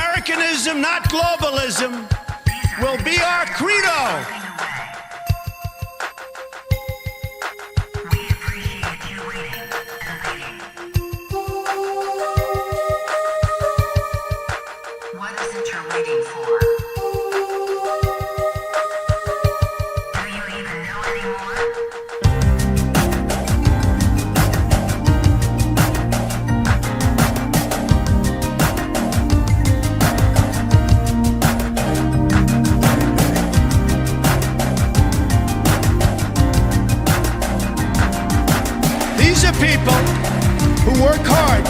Americanism, not globalism, will be our credo. What is it you're waiting for? Do you even know anymore? These are people who work hard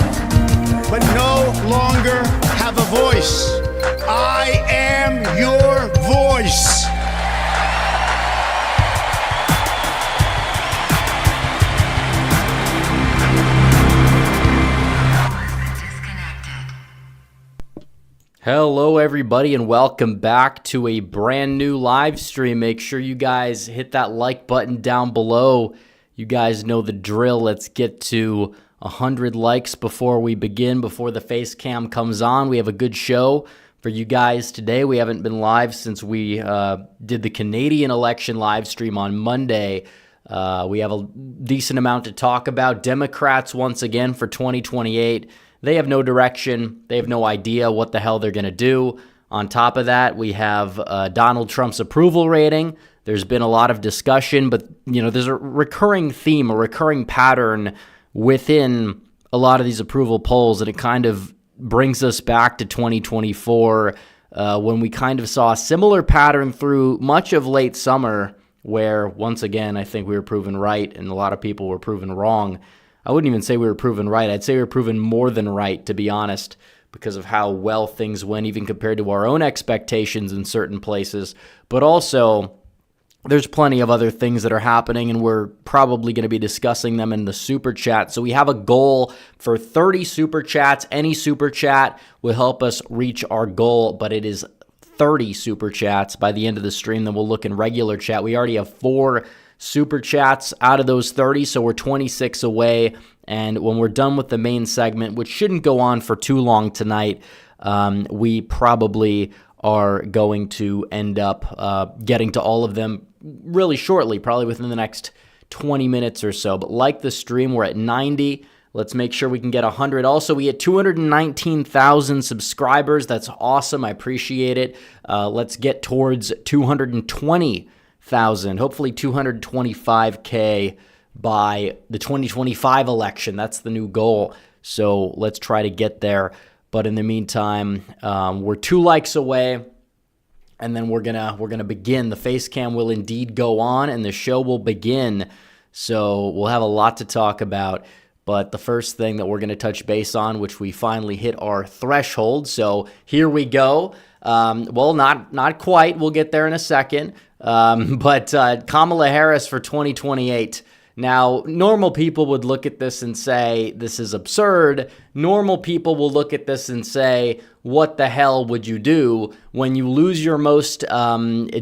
but no longer have a voice. I am your voice. Hello everybody and welcome back to a brand new live stream. Make sure you guys hit that like button down below. You guys know the drill. Let's get to 100 likes before we begin, before the face cam comes on. We have a good show for you guys today. We haven't been live since we did the Canadian election live stream on Monday. We have a decent amount to talk about. Democrats, once again, for 2028. They have no direction. They have no idea what the hell they're going to do. On top of that, we have Donald Trump's approval rating. There's been a lot of discussion, but there's a recurring theme, a recurring pattern within a lot of these approval polls, and it kind of brings us back to 2024 when we kind of saw a similar pattern through much of late summer where, once again, I think we were proven right and a lot of people were proven wrong. I wouldn't even say we were proven right. I'd say we were proven more than right, to be honest, because of how well things went, even compared to our own expectations in certain places. But also, there's plenty of other things that are happening, and we're probably going to be discussing them in the super chat. So we have a goal for 30 super chats. Any super chat will help us reach our goal, but it is 30 super chats by the end of the stream. Then we'll look in regular chat. We already have 4 super chats out of those 30, so we're 26 away. And when we're done with the main segment, which shouldn't go on for too long tonight, we probably are going to end up getting to all of them really shortly, probably within the next 20 minutes or so. But like the stream, we're at 90. Let's make sure we can get 100. Also, we hit 219,000 subscribers. That's awesome. I appreciate it. Let's get towards 220,000, hopefully 225K by the 2025 election. That's the new goal. So let's try to get there. But in the meantime, we're 2 likes away, and then we're gonna begin. The face cam will indeed go on, and the show will begin. So we'll have a lot to talk about. But the first thing that we're going to touch base on, which we finally hit our threshold. So here we go. Well, not quite. We'll get there in a second. But Kamala Harris for 2028. Now, normal people would look at this and say, this is absurd. Normal people will look at this and say, what the hell would you do when you lose your most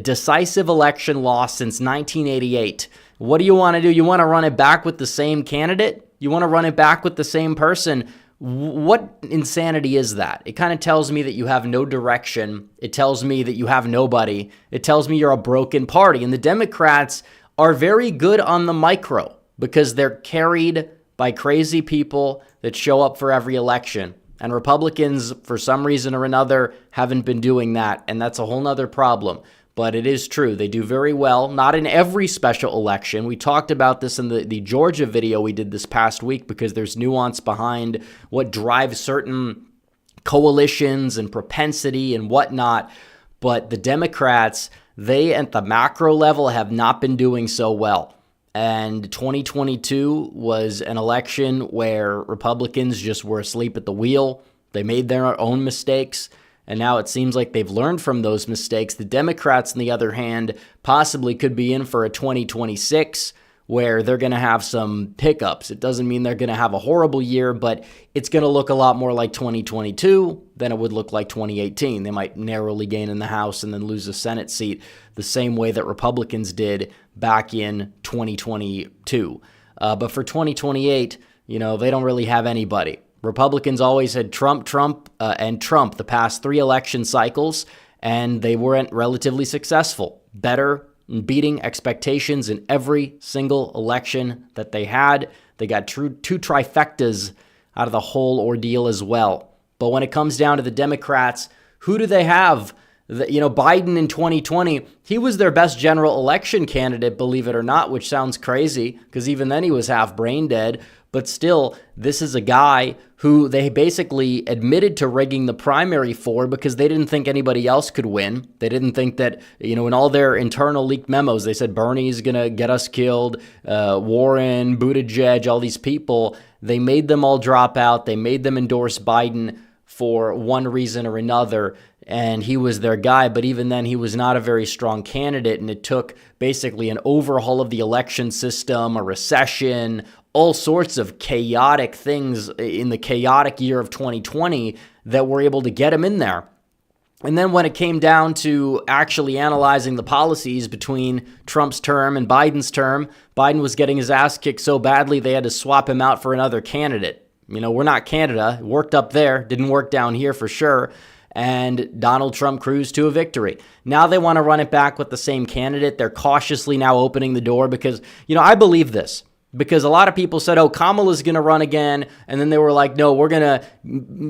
decisive election loss since 1988? What do you want to do? You want to run it back with the same candidate? You want to run it back with the same person? What insanity is that? It kind of tells me that you have no direction. It tells me that you have nobody. It tells me you're a broken party. And the Democrats are very good on the micro because they're carried by crazy people that show up for every election. And Republicans, for some reason or another, haven't been doing that. And that's a whole nother problem. But it is true. They do very well. Not in every special election. We talked about this in the Georgia video we did this past week because there's nuance behind what drives certain coalitions and propensity and whatnot. But the Democrats, they at the macro level have not been doing so well. And 2022 was an election where Republicans just were asleep at the wheel. They made their own mistakes. And now it seems like they've learned from those mistakes. The Democrats, on the other hand, possibly could be in for a 2026 where they're going to have some hiccups. It doesn't mean they're going to have a horrible year, but it's going to look a lot more like 2022 than it would look like 2018. They might narrowly gain in the House and then lose a Senate seat the same way that Republicans did back in 2022. But for 2028, they don't really have anybody. Republicans always had Trump, and Trump the past 3 election cycles, and they weren't relatively successful. Better beating expectations in every single election that they had. They got 2 trifectas out of the whole ordeal as well. But when it comes down to the Democrats, who do they have? Biden in 2020, he was their best general election candidate, believe it or not, which sounds crazy because even then he was half brain dead. But still, this is a guy who they basically admitted to rigging the primary for because they didn't think anybody else could win. They didn't think that, in all their internal leaked memos, they said Bernie's going to get us killed, Warren, Buttigieg, all these people. They made them all drop out. They made them endorse Biden for one reason or another, and he was their guy. But even then, he was not a very strong candidate, and it took basically an overhaul of the election system, a recession, all sorts of chaotic things in the chaotic year of 2020 that were able to get him in there. And then when it came down to actually analyzing the policies between Trump's term and Biden's term, Biden was getting his ass kicked so badly they had to swap him out for another candidate. We're not Canada. It worked up there, didn't work down here for sure. And Donald Trump cruised to a victory. Now they want to run it back with the same candidate. They're cautiously now opening the door because, I believe this. Because a lot of people said, Kamala's going to run again. And then they were like, no, we're going to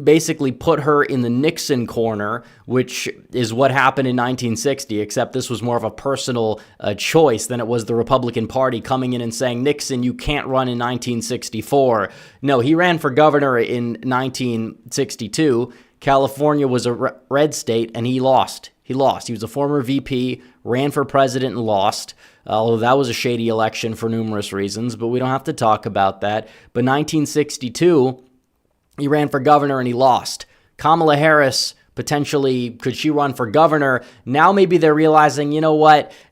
basically put her in the Nixon corner, which is what happened in 1960, except this was more of a personal choice than it was the Republican Party coming in and saying, Nixon, you can't run in 1964. No, he ran for governor in 1962. California was a red state, and he lost. He was a former VP, ran for president and lost. Although that was a shady election for numerous reasons, but we don't have to talk about that. But 1962, he ran for governor and he lost. Kamala Harris, potentially, could she run for governor? Now maybe they're realizing,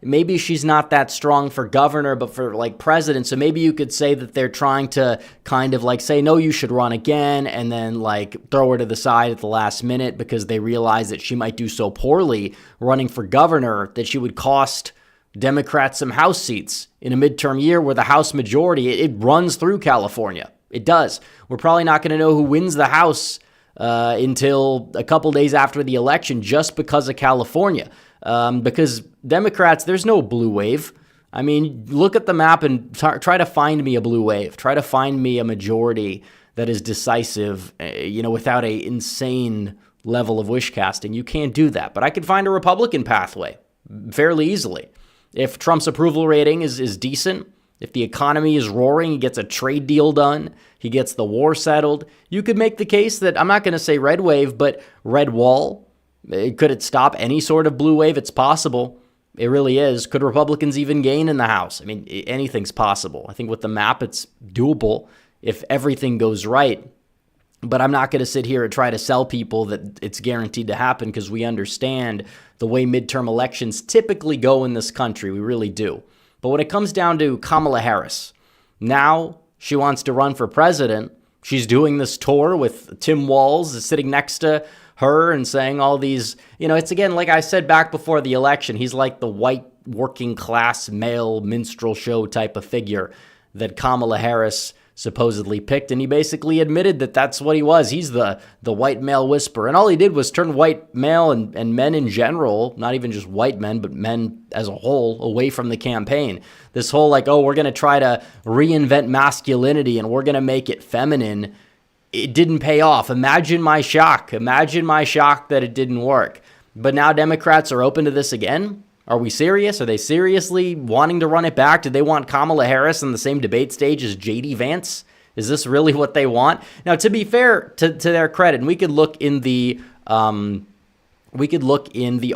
maybe she's not that strong for governor, but for president. So maybe you could say that they're trying to kind of say, no, you should run again, and then throw her to the side at the last minute because they realize that she might do so poorly running for governor that she would cost Democrats some House seats in a midterm year where the House majority, it runs through California. It does. We're probably not going to know who wins the House until a couple days after the election just because of California. Because Democrats, there's no blue wave. Look at the map and try to find me a blue wave. Try to find me a majority that is decisive, without a insane level of wish casting. You can't do that. But I could find a Republican pathway fairly easily. If Trump's approval rating is decent, if the economy is roaring, he gets a trade deal done, he gets the war settled, you could make the case that, I'm not going to say red wave, but red wall. Could it stop any sort of blue wave? It's possible. It really is. Could Republicans even gain in the House? Anything's possible. I think with the map, it's doable if everything goes right. But I'm not going to sit here and try to sell people that it's guaranteed to happen because we understand the way midterm elections typically go in this country. We really do. But when it comes down to Kamala Harris, now she wants to run for president. She's doing this tour with Tim Walz sitting next to her and saying all these, it's again, like I said back before the election, he's like the white working class male minstrel show type of figure that Kamala Harris supposedly picked, and he basically admitted that that's what he was. He's the white male whisperer, and all he did was turn white male and men in general, not even just white men, but men as a whole, away from the campaign. This whole we're going to try to reinvent masculinity and we're going to make it feminine. It didn't pay off. Imagine my shock that it didn't work. But now Democrats are open to this again. Are we serious? Are they seriously wanting to run it back? Do they want Kamala Harris on the same debate stage as J.D. Vance? Is this really what they want? Now, to be fair to their credit, and we could look in the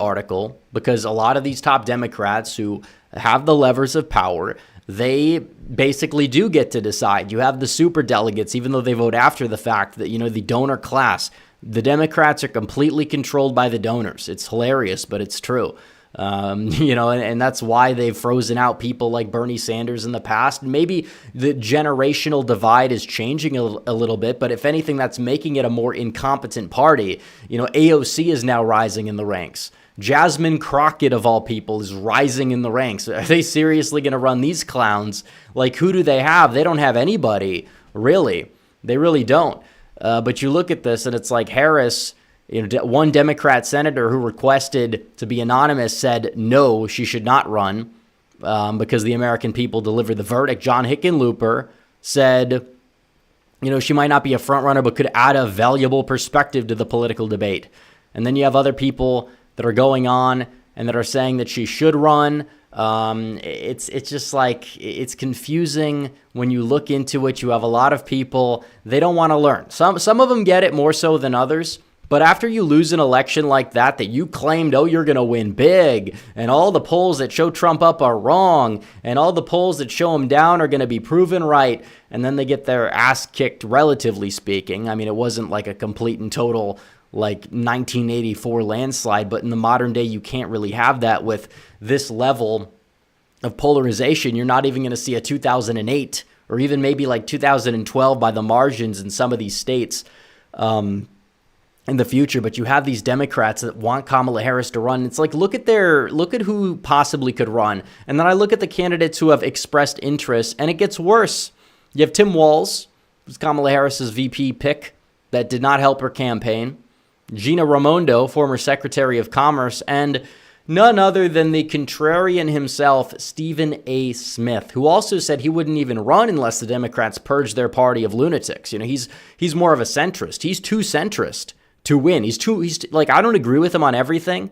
article, because a lot of these top Democrats who have the levers of power, they basically do get to decide. You have the super delegates, even though they vote after the fact, that the donor class. The Democrats are completely controlled by the donors. It's hilarious, but it's true. And that's why they've frozen out people like Bernie Sanders in the past. Maybe the generational divide is changing a little bit, but if anything, that's making it a more incompetent party. AOC is now rising in the ranks. Jasmine Crockett, of all people, is rising in the ranks. Are they seriously going to run these clowns? Who do they have? They don't have anybody, really. They really don't. But you look at this and it's like Harris, one Democrat senator who requested to be anonymous said no, she should not run because the American people delivered the verdict. John Hickenlooper said, she might not be a front runner, but could add a valuable perspective to the political debate. And then you have other people that are going on and that are saying that she should run. It's just like, it's confusing when you look into it. You have a lot of people, they don't want to learn. Some of them get it more so than others. But after you lose an election like that you claimed, you're going to win big, and all the polls that show Trump up are wrong, and all the polls that show him down are going to be proven right, and then they get their ass kicked, relatively speaking. I mean, it wasn't like a complete and total 1984 landslide, but in the modern day, you can't really have that with this level of polarization. You're not even going to see a 2008 or even maybe 2012 by the margins in some of these states in the future. But you have these Democrats that want Kamala Harris to run. It's like, look at who possibly could run. And then I look at the candidates who have expressed interest, and it gets worse. You have Tim Walz, who's Kamala Harris's VP pick, that did not help her campaign. Gina Raimondo, former Secretary of Commerce, and none other than the contrarian himself, Stephen A. Smith, who also said he wouldn't even run unless the Democrats purged their party of lunatics. He's more of a centrist. He's too centrist to win. He's I don't agree with him on everything.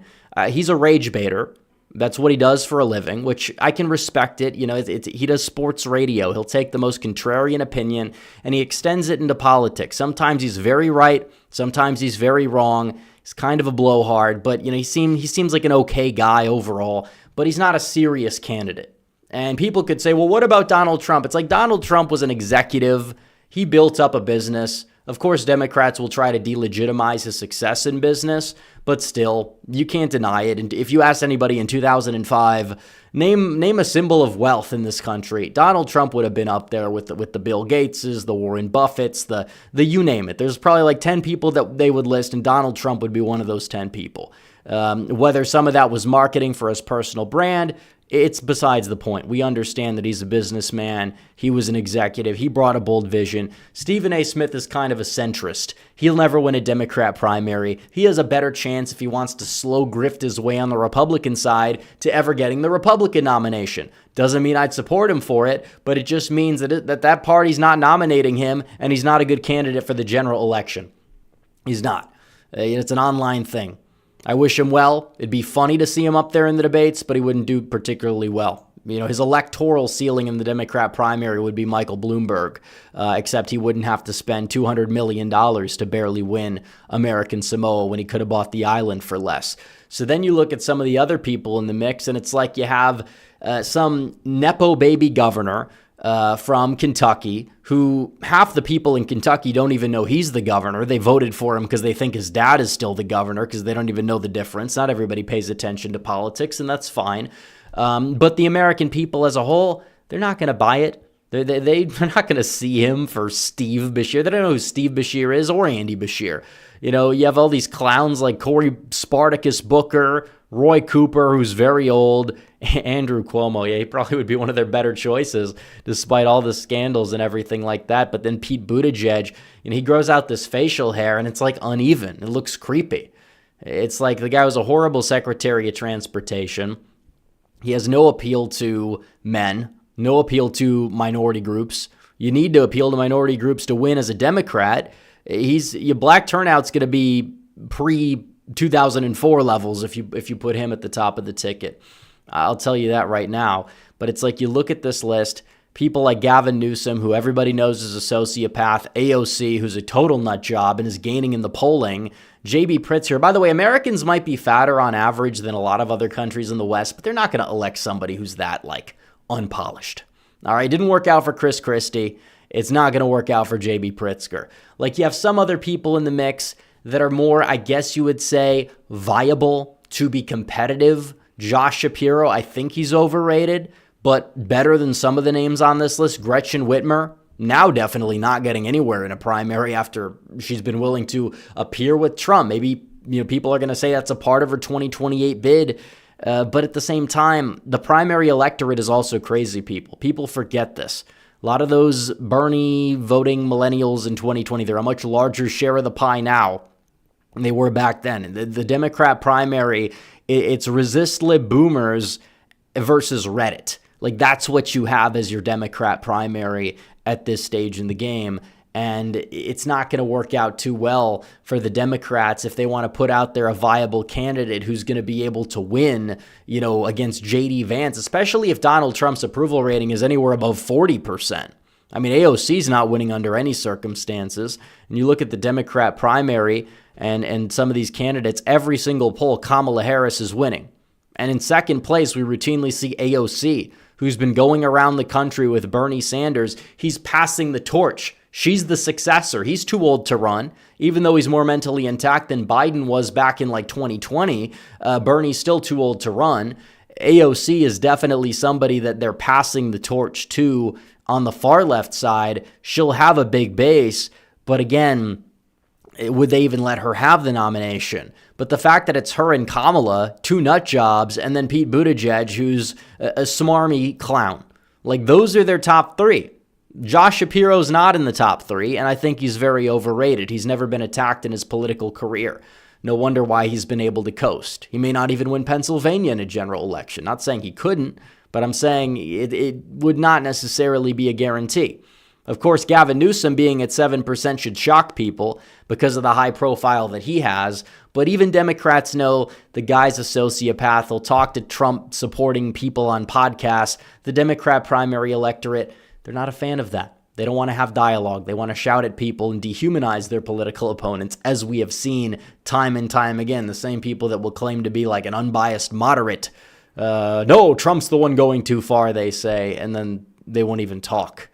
He's a rage baiter. That's what he does for a living, which I can respect it. He does sports radio. He'll take the most contrarian opinion and he extends it into politics. Sometimes he's very right. Sometimes he's very wrong. He's kind of a blowhard, but he seems like an okay guy overall, but he's not a serious candidate. And people could say, well, what about Donald Trump? It's like Donald Trump was an executive. He built up a business. Of course, Democrats will try to delegitimize his success in business, but still, you can't deny it. And if you asked anybody in 2005, name a symbol of wealth in this country, Donald Trump would have been up there with the Bill Gateses, the Warren Buffetts, the you name it. There's probably 10 people that they would list, and Donald Trump would be one of those 10 people. Whether some of that was marketing for his personal brand, it's besides the point. We understand that he's a businessman. He was an executive. He brought a bold vision. Stephen A. Smith is kind of a centrist. He'll never win a Democrat primary. He has a better chance if he wants to slow grift his way on the Republican side to ever getting the Republican nomination. Doesn't mean I'd support him for it, but it just means that party's not nominating him, and he's not a good candidate for the general election. He's not. It's an online thing. I wish him well. It'd be funny to see him up there in the debates, but he wouldn't do particularly well. His electoral ceiling in the Democrat primary would be Michael Bloomberg, except he wouldn't have to spend $200 million to barely win American Samoa when he could have bought the island for less. So then you look at some of the other people in the mix, and it's like you have some Nepo baby governor from Kentucky, who half the people in Kentucky don't even know he's the governor. They voted for him because they think his dad is still the governor because they don't even know the difference. Not everybody pays attention to politics, and that's fine. But the American people as a whole, they're not going to buy it. They're not going to see him for Steve Beshear. They don't know who Steve Beshear is or Andy Beshear. You have all these clowns like Cory Spartacus Booker, Roy Cooper, who's very old, Andrew Cuomo. Yeah, he probably would be one of their better choices despite all the scandals and everything like that. But then Pete Buttigieg, he grows out this facial hair and it's uneven. It looks creepy. It's like the guy was a horrible Secretary of Transportation. He has no appeal to men, no appeal to minority groups. You need to appeal to minority groups to win as a Democrat. Your black turnout's going to be pre-2004 levels if you put him at the top of the ticket. I'll tell you that right now. But it's like you look at this list, people like Gavin Newsom, who everybody knows is a sociopath, AOC, who's a total nut job and is gaining in the polling, J.B. Pritzker. By the way, Americans might be fatter on average than a lot of other countries in the West, but they're not going to elect somebody who's that, unpolished. All right, didn't work out for Chris Christie. It's not going to work out for J.B. Pritzker. You have some other people in the mix that are more, I guess you would say, viable to be competitive. Josh Shapiro, I think he's overrated, but better than some of the names on this list. Gretchen Whitmer, now definitely not getting anywhere in a primary after she's been willing to appear with Trump. Maybe people are going to say that's a part of her 2028 bid. But at the same time, the primary electorate is also crazy people. People forget this. A lot of those Bernie voting millennials in 2020, they're a much larger share of the pie now than they were back then. The Democrat primary, it's resist lib boomers versus Reddit. Like, that's what you have as your Democrat primary at this stage in the game. And it's not going to work out too well for the Democrats if they want to put out there a viable candidate who's going to be able to win, against J.D. Vance, especially if Donald Trump's approval rating is anywhere above 40%. I mean, AOC's not winning under any circumstances. And you look at the Democrat primary and some of these candidates, every single poll, Kamala Harris is winning. And in second place, we routinely see AOC, who's been going around the country with Bernie Sanders. He's passing the torch. She's the successor. He's too old to run. Even though he's more mentally intact than Biden was back in 2020, Bernie's still too old to run. AOC is definitely somebody that they're passing the torch to on the far left side. She'll have a big base, but again, would they even let her have the nomination? But the fact that it's her and Kamala, two nut jobs, and then Pete Buttigieg, who's a smarmy clown. Like, those are their top three. Josh Shapiro's not in the top three, and I think he's very overrated. He's never been attacked in his political career. No wonder why he's been able to coast. He may not even win Pennsylvania in a general election. Not saying he couldn't, but I'm saying it would not necessarily be a guarantee. Of course, Gavin Newsom being at 7% should shock people because of the high profile that he has. But even Democrats know the guy's a sociopath. He'll talk to Trump supporting people on podcasts. The Democrat primary electorate, they're not a fan of that. They don't want to have dialogue. They want to shout at people and dehumanize their political opponents, as we have seen time and time again. The same people that will claim to be like an unbiased moderate. No, Trump's the one going too far, they say, and then they won't even talk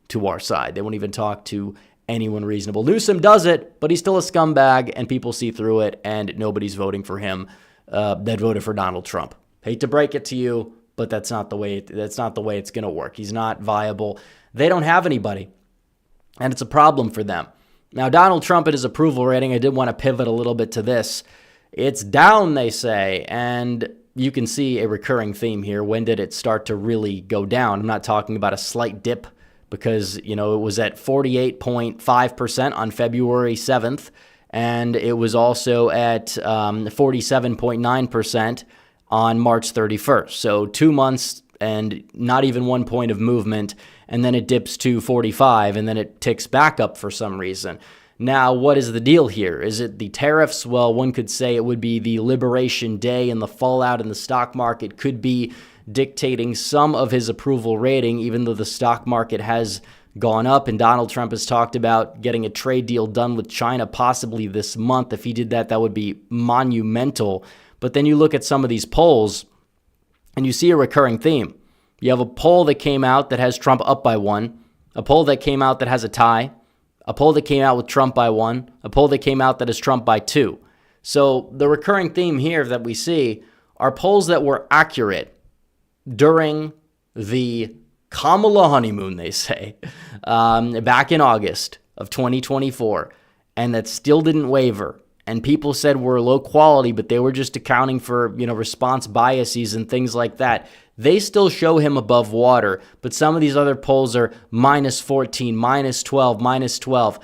to our side. They won't even talk to anyone reasonable. Newsom does it, but he's still a scumbag, and people see through it, and nobody's voting for him that voted for Donald Trump. Hate to break it to you, but that's not the way it's going to work. He's not viable. They don't have anybody, and it's a problem for them. Now, Donald Trump and his approval rating, I did want to pivot a little bit to this. It's down, they say, and you can see a recurring theme here. When did it start to really go down? I'm not talking about a slight dip, because, it was at 48.5% on February 7th, and it was also at 47.9% on March 31st. So 2 months and not even 1 point of movement, and then it dips to 45, and then it ticks back up for some reason. Now, what is the deal here? Is it the tariffs? Well, one could say it would be the Liberation Day, and the fallout in the stock market could be dictating some of his approval rating, even though the stock market has gone up. And Donald Trump has talked about getting a trade deal done with China possibly this month. If he did that, that would be monumental. But then you look at some of these polls, and you see a recurring theme. You have a poll that came out that has Trump up by 1, a poll that came out that has a tie, a poll that came out with Trump by 1, a poll that came out that has Trump by 2. So the recurring theme here that we see are polls that were accurate during the Kamala honeymoon, they say, back in August of 2024, and that still didn't waver. And people said we're low quality, but they were just accounting for, response biases and things like that. They still show him above water, but some of these other polls are -14, -12, -12.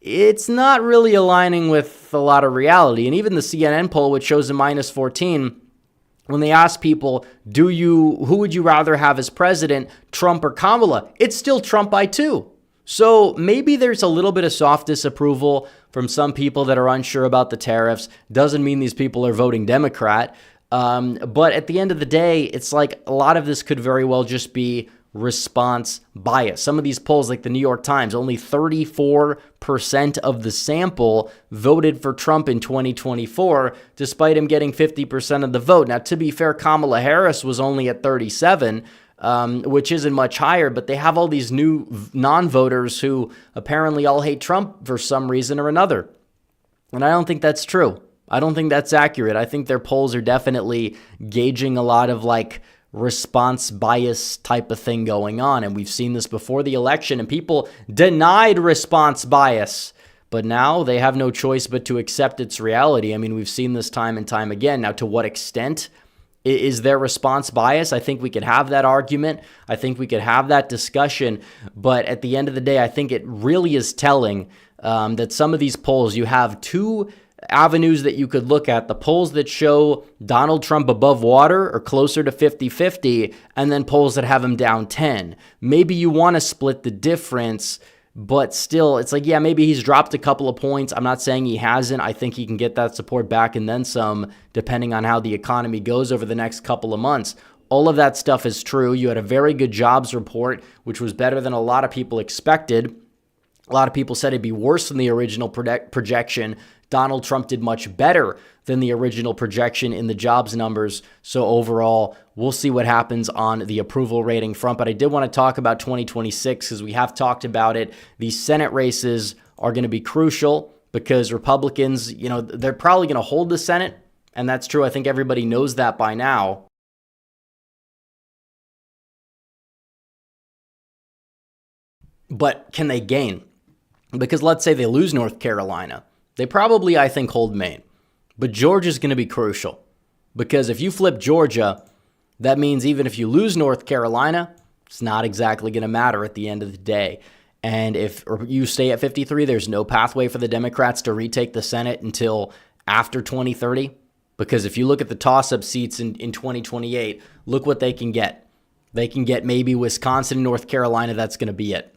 It's not really aligning with a lot of reality. And even the CNN poll, which shows a -14, when they ask people, who would you rather have as president, Trump or Kamala? It's still Trump by 2. So maybe there's a little bit of soft disapproval from some people that are unsure about the tariffs. Doesn't mean these people are voting Democrat. But at the end of the day, it's like a lot of this could very well just be response bias. Some of these polls, like the New York Times, only 34% of the sample voted for Trump in 2024, despite him getting 50% of the vote. Now, to be fair, Kamala Harris was only at 37%. Which isn't much higher, but they have all these new non-voters who apparently all hate Trump for some reason or another. And I don't think that's true. I don't think that's accurate. I think their polls are definitely gauging a lot of response bias type of thing going on. And we've seen this before the election, and people denied response bias. But now they have no choice but to accept its reality. I mean, we've seen this time and time again. Now, to what extent? Is there response bias? I think we could have that argument. I think we could have that discussion. But at the end of the day, I think it really is telling that some of these polls, you have two avenues that you could look at. The polls that show Donald Trump above water or closer to 50-50, and then polls that have him down 10. Maybe you want to split the difference, but still, it's like, yeah, maybe he's dropped a couple of points. I'm not saying he hasn't. I think he can get that support back and then some, depending on how the economy goes over the next couple of months. All of that stuff is true. You had a very good jobs report, which was better than a lot of people expected. A lot of people said it'd be worse than the original projection. Donald Trump did much better than the original projection in the jobs numbers. So overall, we'll see what happens on the approval rating front. But I did want to talk about 2026 because we have talked about it. These Senate races are going to be crucial because Republicans, they're probably going to hold the Senate. And that's true. I think everybody knows that by now. But can they gain? Because let's say they lose North Carolina. They probably, I think, hold Maine. But Georgia's going to be crucial. Because if you flip Georgia, that means even if you lose North Carolina, it's not exactly going to matter at the end of the day. And if you stay at 53, there's no pathway for the Democrats to retake the Senate until after 2030. Because if you look at the toss-up seats in 2028, look what they can get. They can get maybe Wisconsin and North Carolina. That's going to be it.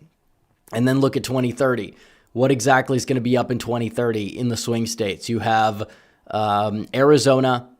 And then look at 2030. What exactly is going to be up in 2030 in the swing states? You have Arizona,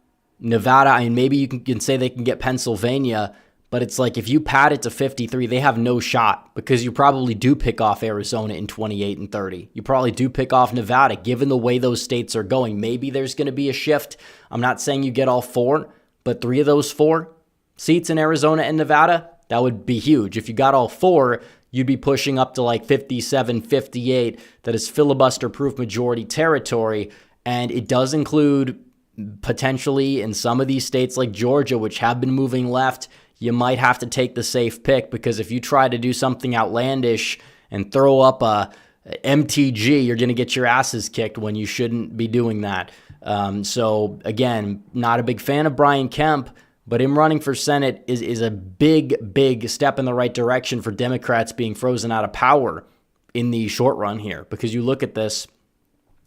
Nevada. I mean, maybe you can say they can get Pennsylvania, but it's like if you pad it to 53, they have no shot because you probably do pick off Arizona in 28 and 30. You probably do pick off Nevada, given the way those states are going. Maybe there's going to be a shift. I'm not saying you get all four, but 3 of those 4 seats in Arizona and Nevada, that would be huge. If you got all 4, you'd be pushing up to like 57, 58. That is filibuster-proof majority territory. And it does include potentially in some of these states like Georgia, which have been moving left, you might have to take the safe pick because if you try to do something outlandish and throw up a MTG, you're going to get your asses kicked when you shouldn't be doing that. So again, not a big fan of Brian Kemp, but him running for Senate is a big, big step in the right direction for Democrats being frozen out of power in the short run here. Because you look at this,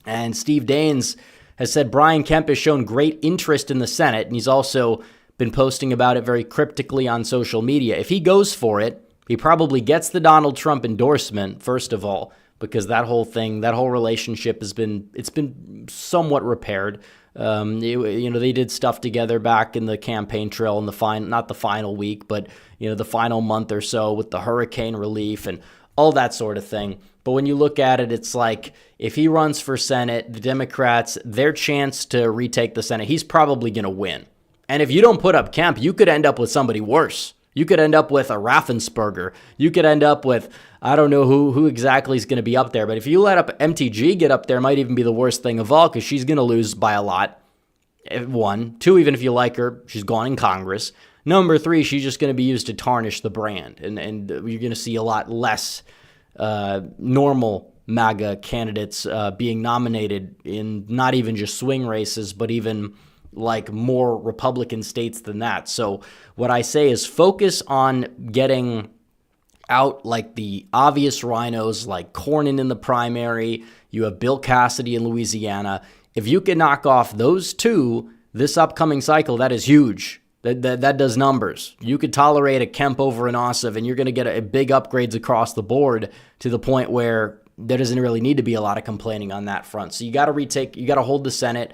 and Steve Daines has said Brian Kemp has shown great interest in the Senate, and he's also been posting about it very cryptically on social media. If he goes for it, he probably gets the Donald Trump endorsement, first of all, because that whole relationship has been somewhat repaired. They did stuff together back in the campaign trail in not the final week, but the final month or so with the hurricane relief and all that sort of thing. But when you look at it, it's like if he runs for Senate, the Democrats, their chance to retake the Senate, he's probably going to win. And if you don't put up Kemp, you could end up with somebody worse. You could end up with a Raffensperger. You could end up with, I don't know who exactly is going to be up there. But if you let up MTG get up there, it might even be the worst thing of all because she's going to lose by a lot. 1. 2, even if you like her, she's gone in Congress. Number 3, she's just going to be used to tarnish the brand. And you're going to see a lot less normal MAGA candidates being nominated in not even just swing races, but even like more Republican states than that. So what I say is focus on getting out like the obvious rhinos like Cornyn in the primary. You have Bill Cassidy in Louisiana. If you can knock off those 2 this upcoming cycle, that is huge. That does numbers. You could tolerate a Kemp over an Ossoff, and you're going to get a big upgrades across the board to the point where there doesn't really need to be a lot of complaining on that front. So you got to hold the Senate.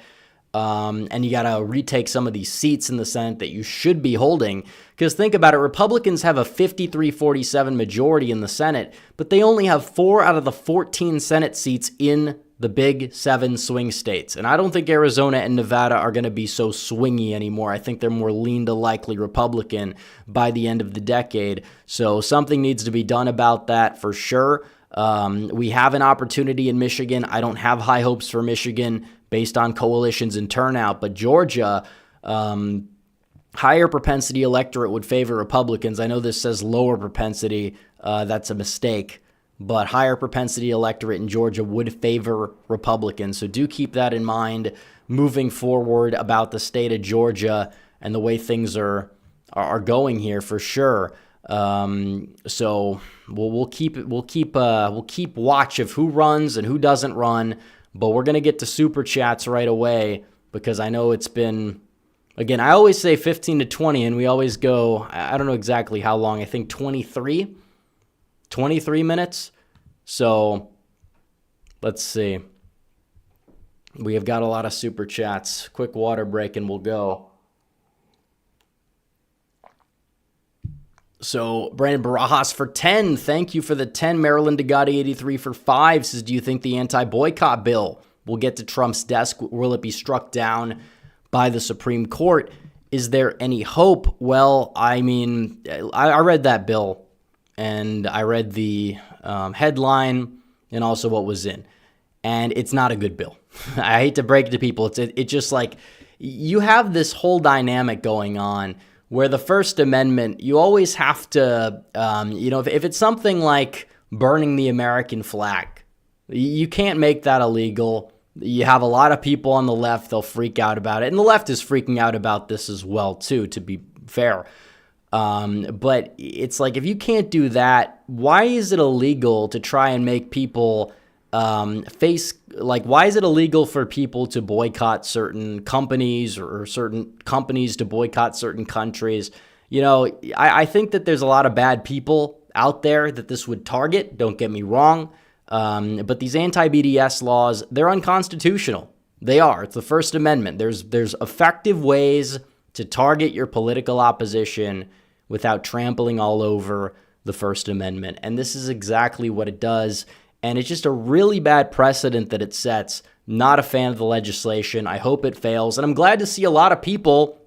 And you got to retake some of these seats in the Senate that you should be holding. Because think about it, Republicans have a 53-47 majority in the Senate, but they only have 4 out of the 14 Senate seats in the big 7 swing states. And I don't think Arizona and Nevada are going to be so swingy anymore. I think they're more lean to likely Republican by the end of the decade. So something needs to be done about that for sure. We have an opportunity in Michigan. I don't have high hopes for Michigan based on coalitions and turnout, but Georgia, higher propensity electorate would favor Republicans. I know this says lower propensity. That's a mistake, but higher propensity electorate in Georgia would favor Republicans. So do keep that in mind moving forward about the state of Georgia. and the way things are going here for sure. So we'll keep watch of who runs and who doesn't run. But we're gonna get to super chats right away because I know it's been. Again, I always say 15 to 20, and we always go, I don't know exactly how long. I think 23 minutes. So let's see. We have got a lot of super chats. Quick water break, and we'll go. So Brandon Barajas for 10. Thank you for the 10. Maryland Degati 83 for 5 says, do you think the anti-boycott bill will get to Trump's desk? Will it be struck down by the Supreme Court? Is there any hope? Well, I mean, I read that bill, and I read the headline and also what was in, and it's not a good bill. I hate to break it to people. It's just like you have this whole dynamic going on where the First Amendment, you always have to, if it's something like burning the American flag, you can't make that illegal. You have a lot of people on the left, they'll freak out about it. And the left is freaking out about this as well, too, to be fair. But it's like, if you can't do that, why is it illegal to try and make people why is it illegal for people to boycott certain companies or certain companies to boycott certain countries? I think that there's a lot of bad people out there that this would target, don't get me wrong. But these anti-BDS laws, they're unconstitutional. They are. It's the First Amendment. There's effective ways to target your political opposition without trampling all over the First Amendment. And this is exactly what it does. And it's just a really bad precedent that it sets. Not a fan of the legislation. I hope it fails. And I'm glad to see a lot of people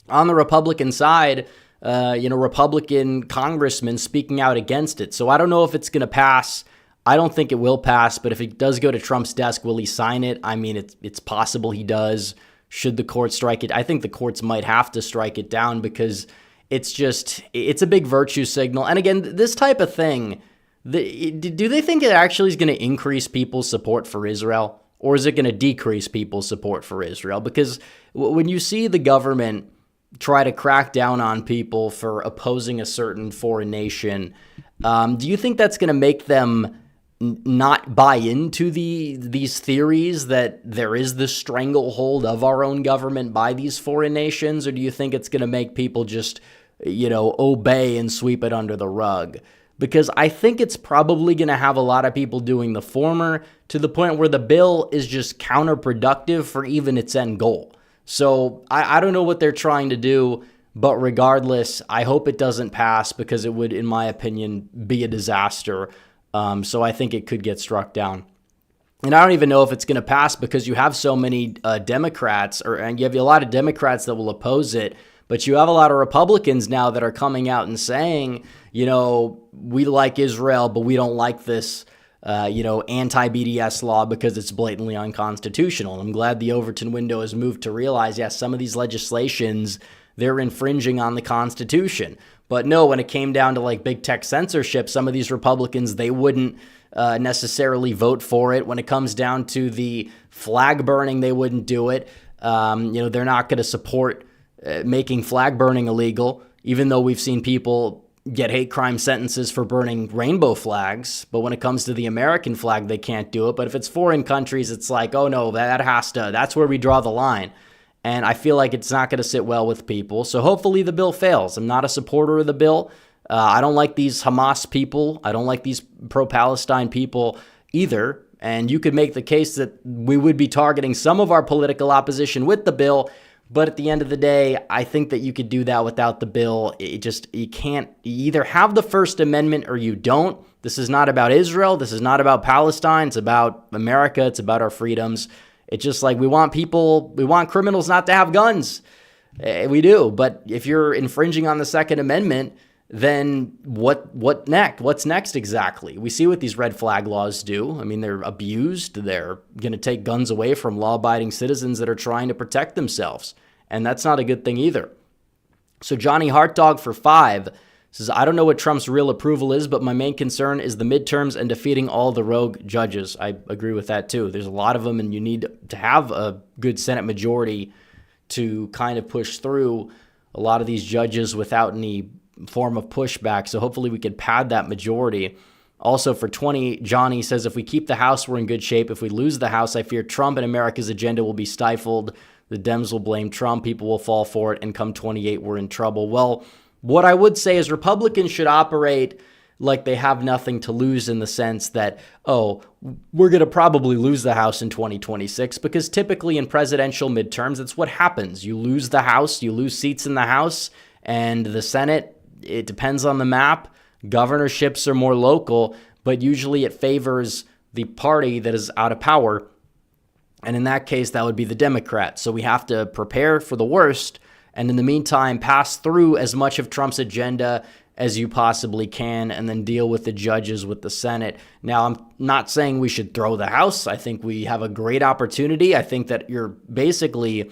on the Republican side, Republican congressmen speaking out against it. So I don't know if it's going to pass. I don't think it will pass, but if it does go to Trump's desk, will he sign it? I mean, it's possible he does. Should the court strike it? I think the courts might have to strike it down because it's a big virtue signal. And again, this type of thing, do they think it actually is going to increase people's support for Israel? Or is it going to decrease people's support for Israel? Because when you see the government try to crack down on people for opposing a certain foreign nation, do you think that's going to make them not buy into these theories that there is this stranglehold of our own government by these foreign nations? Or do you think it's going to make people just, obey and sweep it under the rug? Because I think it's probably going to have a lot of people doing the former to the point where the bill is just counterproductive for even its end goal. So I don't know what they're trying to do, but regardless, I hope it doesn't pass because it would, in my opinion, be a disaster. So I think it could get struck down. And I don't even know if it's going to pass because you have so many Democrats, and you have a lot of Democrats that will oppose it, but you have a lot of Republicans now that are coming out and saying, we like Israel, but we don't like this, anti-BDS law because it's blatantly unconstitutional. I'm glad the Overton window has moved to realize, yes, some of these legislations, they're infringing on the Constitution. But no, when it came down to like big tech censorship, some of these Republicans, they wouldn't necessarily vote for it. When it comes down to the flag burning, they wouldn't do it. They're not going to support making flag burning illegal, even though we've seen people get hate crime sentences for burning rainbow flags. But when it comes to the American flag, they can't do it. But if it's foreign countries, it's like, oh no, that's where we draw the line. And I feel like it's not going to sit well with people. So hopefully the bill fails. I'm not a supporter of the bill. I don't like these Hamas people. I don't like these pro-Palestine people either. And you could make the case that we would be targeting some of our political opposition with the bill. But at the end of the day, I think that you could do that without the bill. You can't. You either have the First Amendment or you don't. This is not about Israel. This is not about Palestine. It's about America. It's about our freedoms. It's just like we want criminals not to have guns. We do. But if you're infringing on the Second Amendment, then what next? What's next exactly? We see what these red flag laws do. I mean, they're abused. They're going to take guns away from law-abiding citizens that are trying to protect themselves. And that's not a good thing either. So Johnny Heartdog for 5 says, I don't know what Trump's real approval is, but my main concern is the midterms and defeating all the rogue judges. I agree with that too. There's a lot of them, and you need to have a good Senate majority to kind of push through a lot of these judges without any form of pushback. So hopefully we could pad that majority. Also for 20, Johnny says, if we keep the House, we're in good shape. If we lose the House, I fear Trump and America's agenda will be stifled. The Dems will blame Trump. People will fall for it. And come 28, we're in trouble. Well, what I would say is Republicans should operate like they have nothing to lose, in the sense that, oh, we're going to probably lose the House in 2026, because typically in presidential midterms, it's what happens. You lose the House, you lose seats in the House, and the Senate, it depends on the map. Governorships are more local, but usually it favors the party that is out of power. And in that case, that would be the Democrats. So we have to prepare for the worst, and in the meantime, pass through as much of Trump's agenda as you possibly can, and then deal with the judges with the Senate. Now, I'm not saying we should throw the House. I think we have a great opportunity. I think that you're basically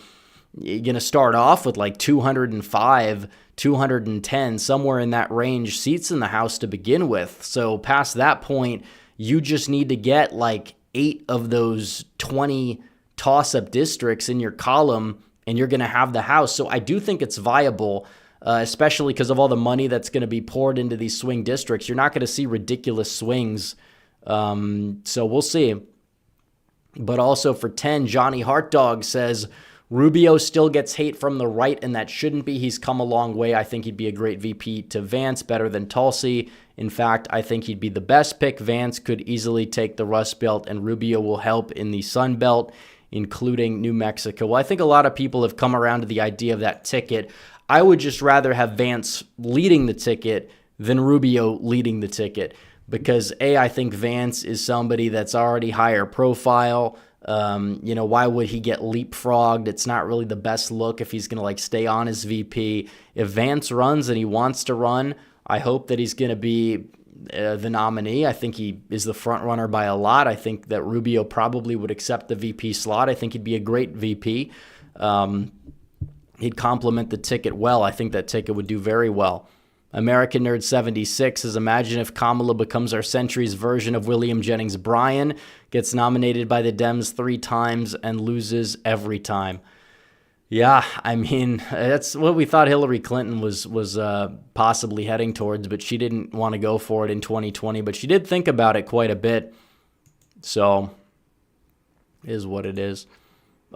going to start off with like 205, 210, somewhere in that range seats in the House to begin with. So past that point, you just need to get like 8 of those 20 toss-up districts in your column, and you're going to have the House. So I do think it's viable, especially because of all the money that's going to be poured into these swing districts. You're not going to see ridiculous swings. So we'll see. But also for 10, Johnny Heartdog says, Rubio still gets hate from the right, and that shouldn't be. He's come a long way. I think he'd be a great VP to Vance, better than Tulsi. In fact, I think he'd be the best pick. Vance could easily take the Rust Belt, and Rubio will help in the Sun Belt, including New Mexico. Well, I think a lot of people have come around to the idea of that ticket. I would just rather have Vance leading the ticket than Rubio leading the ticket, because I think Vance is somebody that's already higher profile. Why would he get leapfrogged? It's not really the best look if he's going to like stay on as VP. If Vance runs and he wants to run, I hope that he's going to be the nominee. I think he is the front runner by a lot. I think that Rubio probably would accept the VP slot. I think he'd be a great VP. He'd complement the ticket well. I think that ticket would do very well. American Nerd 76 says, imagine if Kamala becomes our century's version of William Jennings Bryan, gets nominated by the Dems 3 times and loses every time. Yeah, I mean, that's what we thought Hillary Clinton was possibly heading towards, but she didn't want to go for it in 2020, but she did think about it quite a bit. So, it is what it is.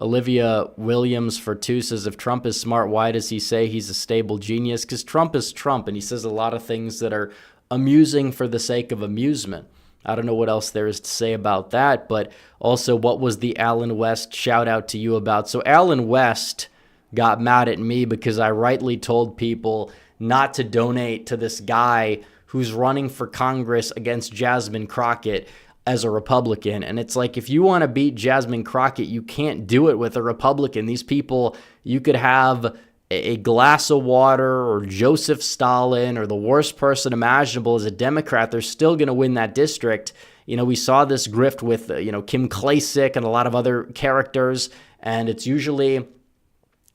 Olivia Williams for 2 says, if Trump is smart, why does he say he's a stable genius? Because Trump is Trump, and he says a lot of things that are amusing for the sake of amusement. I don't know what else there is to say about that, but also, what was the Alan West shout out to you about? So Alan West got mad at me because I rightly told people not to donate to this guy who's running for Congress against Jasmine Crockett as a Republican. And it's like, if you want to beat Jasmine Crockett, you can't do it with a Republican. These people, you could have a glass of water or Joseph Stalin or the worst person imaginable as a Democrat, they're still going to win that district. We saw this grift with, Kim Klacik and a lot of other characters, and it's usually,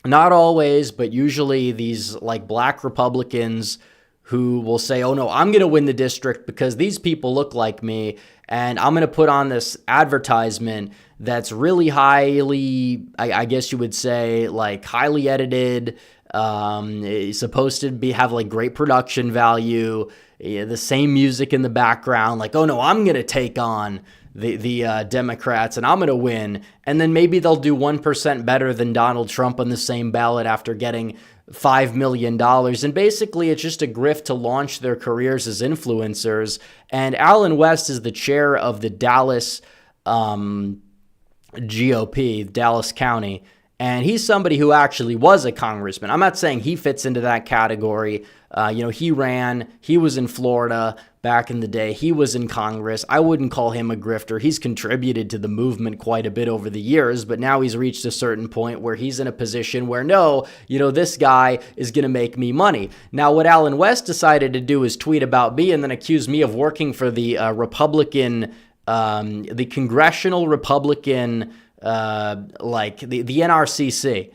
not always, but usually these like black Republicans who will say, oh no, I'm going to win the district because these people look like me, and I'm going to put on this advertisement that's really highly, I guess you would say, like highly edited, it's supposed to have like great production value, the same music in the background, like, oh no, I'm going to take on the Democrats and I'm going to win. And then maybe they'll do 1% better than Donald Trump on the same ballot after getting $5 million. And basically, it's just a grift to launch their careers as influencers. And Alan West is the chair of the Dallas GOP, Dallas County. And he's somebody who actually was a congressman. I'm not saying he fits into that category. He was in Florida back in the day. He was in Congress. I wouldn't call him a grifter. He's contributed to the movement quite a bit over the years, but now he's reached a certain point where he's in a position where, no, this guy is going to make me money. Now, what Alan West decided to do is tweet about me and then accuse me of working for the Republican, the Congressional Republican, the NRCC,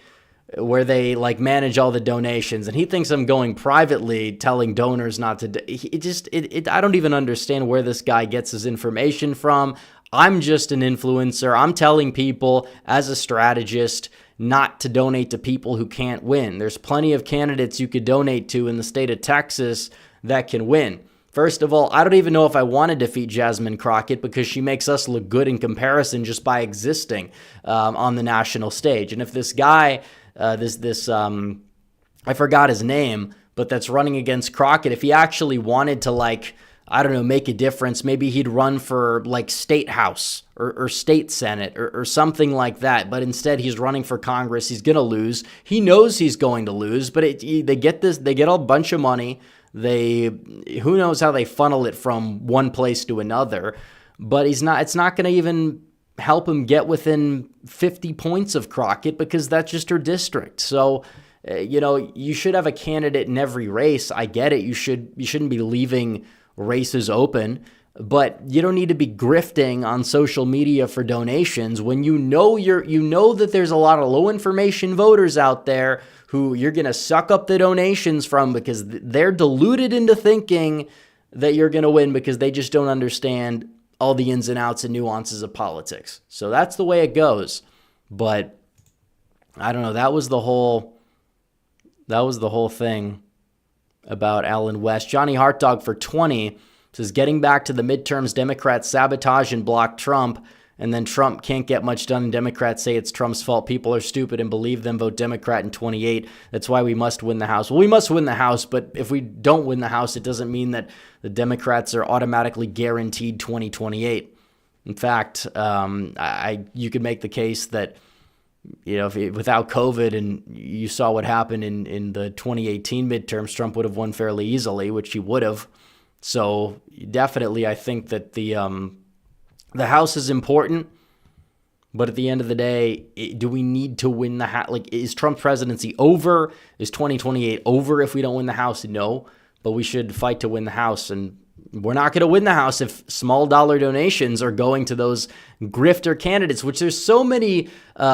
where they like manage all the donations, and he thinks I'm going privately telling donors not to. I don't even understand where this guy gets his information from. I'm just an influencer. I'm telling people as a strategist, not to donate to people who can't win. There's plenty of candidates you could donate to in the state of Texas that can win. First of all, I don't even know if I want to defeat Jasmine Crockett because she makes us look good in comparison just by existing on the national stage. And if this guy, I forgot his name, but that's running against Crockett, if he actually wanted to, like, I don't know, make a difference, maybe he'd run for like state house or state senate or something like that. But instead he's running for Congress. He's going to lose. He knows he's going to lose, but they get a bunch of money. Who knows how they funnel it from one place to another, but it's not going to even help him get within 50 points of Crockett because that's just her district. So, you should have a candidate in every race. I get it. You shouldn't be leaving races open, but you don't need to be grifting on social media for donations when you know that there's a lot of low information voters out there who you're going to suck up the donations from because they're deluded into thinking that you're going to win because they just don't understand all the ins and outs and nuances of politics. So that's the way it goes. But I don't know. That was the whole thing about Allen West. Johnny Hartdog for 20 says, getting back to the midterms, Democrats sabotage and block Trump, and then Trump can't get much done, and Democrats say it's Trump's fault. People are stupid and believe them. Vote Democrat in 28. That's why we must win the House. Well, we must win the House, but if we don't win the House, it doesn't mean that the Democrats are automatically guaranteed 2028. In fact, you could make the case that without COVID and you saw what happened in the 2018 midterms, Trump would have won fairly easily, which he would have. So definitely, I think that the House is important, but at the end of the day, do we need to win the House? Like, is Trump's presidency over? Is 2028 over if we don't win the House? No, but we should fight to win the House, and we're not going to win the House if small dollar donations are going to those grifter candidates, which there's so many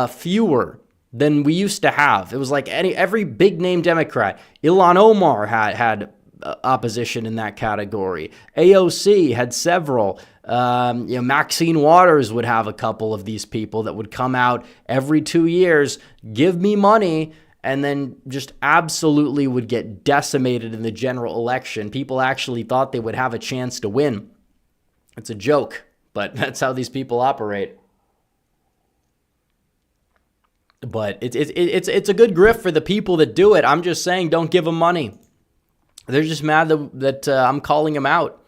fewer than we used to have. It was like every big name Democrat. Ilhan Omar had opposition in that category. AOC had several. Maxine Waters would have a couple of these people that would come out every 2 years, give me money, and then just absolutely would get decimated in the general election. People actually thought they would have a chance to win. It's a joke, but that's how these people operate. But it's a good grift for the people that do it. I'm just saying, don't give them money. They're just mad that I'm calling them out.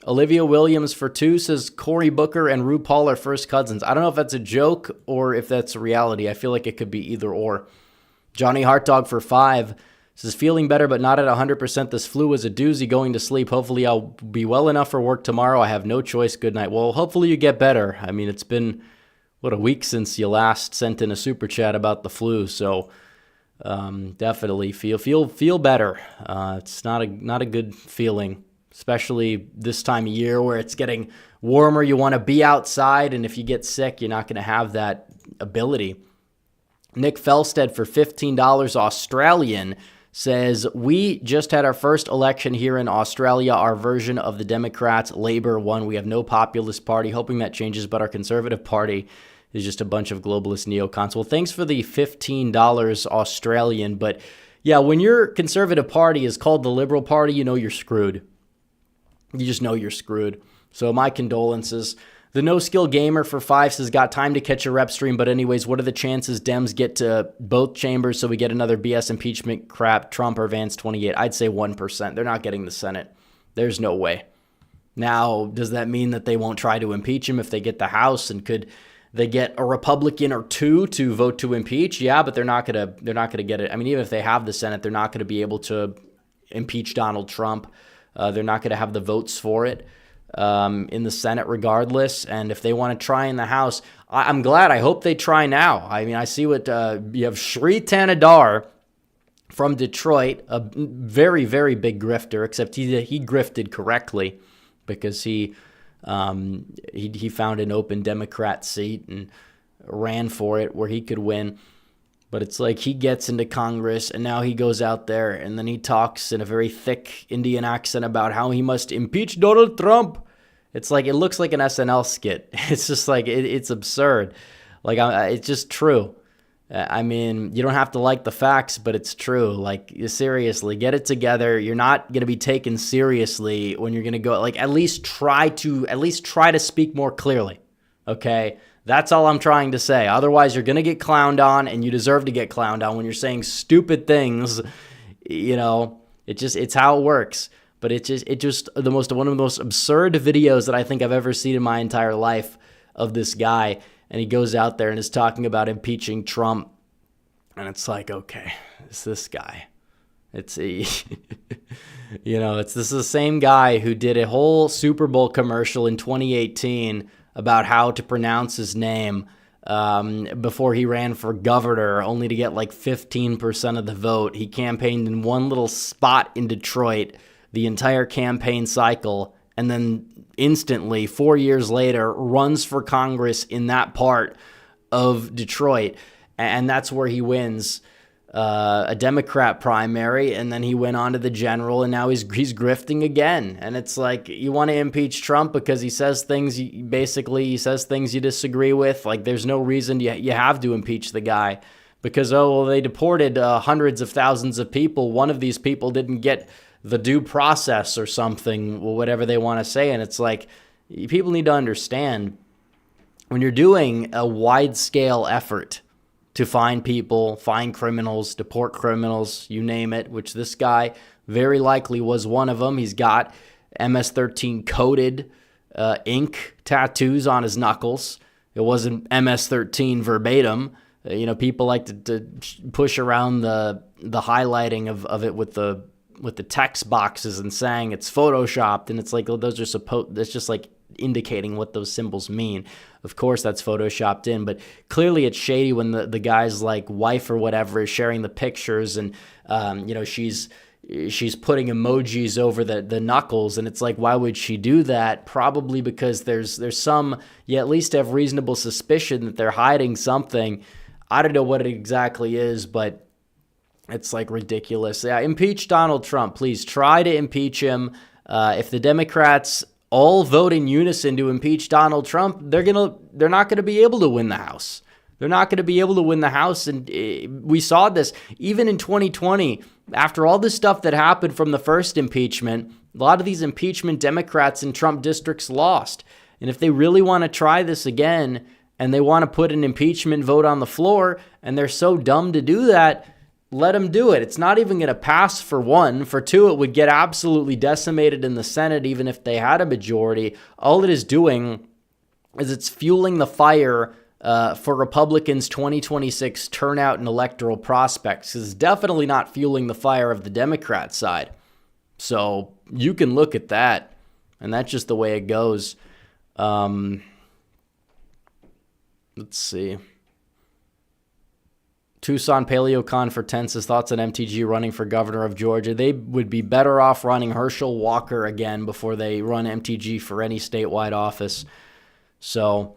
Olivia Williams for 2 says Cory Booker and RuPaul are first cousins. I don't know if that's a joke or if that's reality. I feel like it could be either or. Johnny Hartdog for 5 says, feeling better but not at 100%. This flu was a doozy. Going to sleep. Hopefully I'll be well enough for work tomorrow. I have no choice. Good night. Well, hopefully you get better. I mean, it's been, a week since you last sent in a super chat about the flu. So definitely feel better. It's not a good feeling, especially this time of year where it's getting warmer. You want to be outside, and if you get sick, you're not going to have that ability. Nick Felstead for $15 Australian says, we just had our first election here in Australia. Our version of the Democrats, Labour, won. We have no populist party. Hoping that changes, but our Conservative Party is just a bunch of globalist neocons. Well, thanks for the $15 Australian. But yeah, when your Conservative Party is called the Liberal Party, you're screwed. You just know you're screwed. So my condolences. The No Skill Gamer for 5 says, got time to catch a rep stream, but anyways, what are the chances Dems get to both chambers so we get another BS impeachment crap, Trump or Vance 28? I'd say 1%. They're not getting the Senate. There's no way. Now, does that mean that they won't try to impeach him if they get the House? And could they get a Republican or 2 to vote to impeach? Yeah, but they're not gonna get it. I mean, even if they have the Senate, they're not going to be able to impeach Donald Trump. They're not going to have the votes for it in the Senate regardless. And if they want to try in the House, I'm glad. I hope they try now. I mean, I see what you have. Shri Tanadar from Detroit, a very, very big grifter, except he grifted correctly because he found an open Democrat seat and ran for it where he could win. But it's like he gets into Congress and now he goes out there and then he talks in a very thick Indian accent about how he must impeach Donald Trump. It's like, it looks like an SNL skit. It's just like, it's absurd. Like, it's just true. I mean, you don't have to like the facts, but it's true. Like, seriously, get it together. You're not going to be taken seriously when you're going to go, like, at least try to speak more clearly. Okay? That's all I'm trying to say. Otherwise, you're going to get clowned on, and you deserve to get clowned on when you're saying stupid things. You know, it's how it works. But one of the most absurd videos that I think I've ever seen in my entire life of this guy. And he goes out there and is talking about impeaching Trump. And it's like, okay, it's this guy. This is the same guy who did a whole Super Bowl commercial in 2018 about how to pronounce his name before he ran for governor, only to get like 15% of the vote. He campaigned in one little spot in Detroit the entire campaign cycle, and then instantly, 4 years later, runs for Congress in that part of Detroit. And that's where he wins a Democrat primary, and then he went on to the general, and now he's grifting again. And it's like, you want to impeach Trump because he says things you disagree with. Like, there's no reason you have to impeach the guy because, they deported hundreds of thousands of people. One of these people didn't get the due process or something, or whatever they want to say. And it's like, people need to understand, when you're doing a wide-scale effort to find people, find criminals, deport criminals, you name it, which this guy very likely was one of them. He's got MS-13 coded ink tattoos on his knuckles. It wasn't MS-13 verbatim. People like to push around the highlighting of it with the text boxes and saying it's photoshopped, and it's like, those are that's just like indicating what those symbols mean. Of course that's photoshopped in, but clearly it's shady when the guy's like wife or whatever is sharing the pictures, and she's putting emojis over the knuckles, and it's like, why would she do that? Probably because there's some, you at least have reasonable suspicion that they're hiding something. I don't know what it exactly is, but it's like ridiculous. Yeah, impeach Donald Trump. Please try to impeach him. If the Democrats all vote in unison to impeach Donald Trump, they're not gonna be able to win the House. They're not going to be able to win the House. And we saw this even in 2020, after all this stuff that happened from the first impeachment. A lot of these impeachment Democrats in Trump districts lost. And if they really want to try this again, and they want to put an impeachment vote on the floor, and they're so dumb to do that, let them do it. It's not even going to pass, for one. For two, it would get absolutely decimated in the Senate, even if they had a majority. All it is doing is it's fueling the fire for Republicans' 2026 turnout and electoral prospects. It's definitely not fueling the fire of the Democrat side. So you can look at that, and that's just the way it goes. Let's see. Tucson Paleocon for Tense's thoughts on MTG running for governor of Georgia. They would be better off running Herschel Walker again before they run MTG for any statewide office. So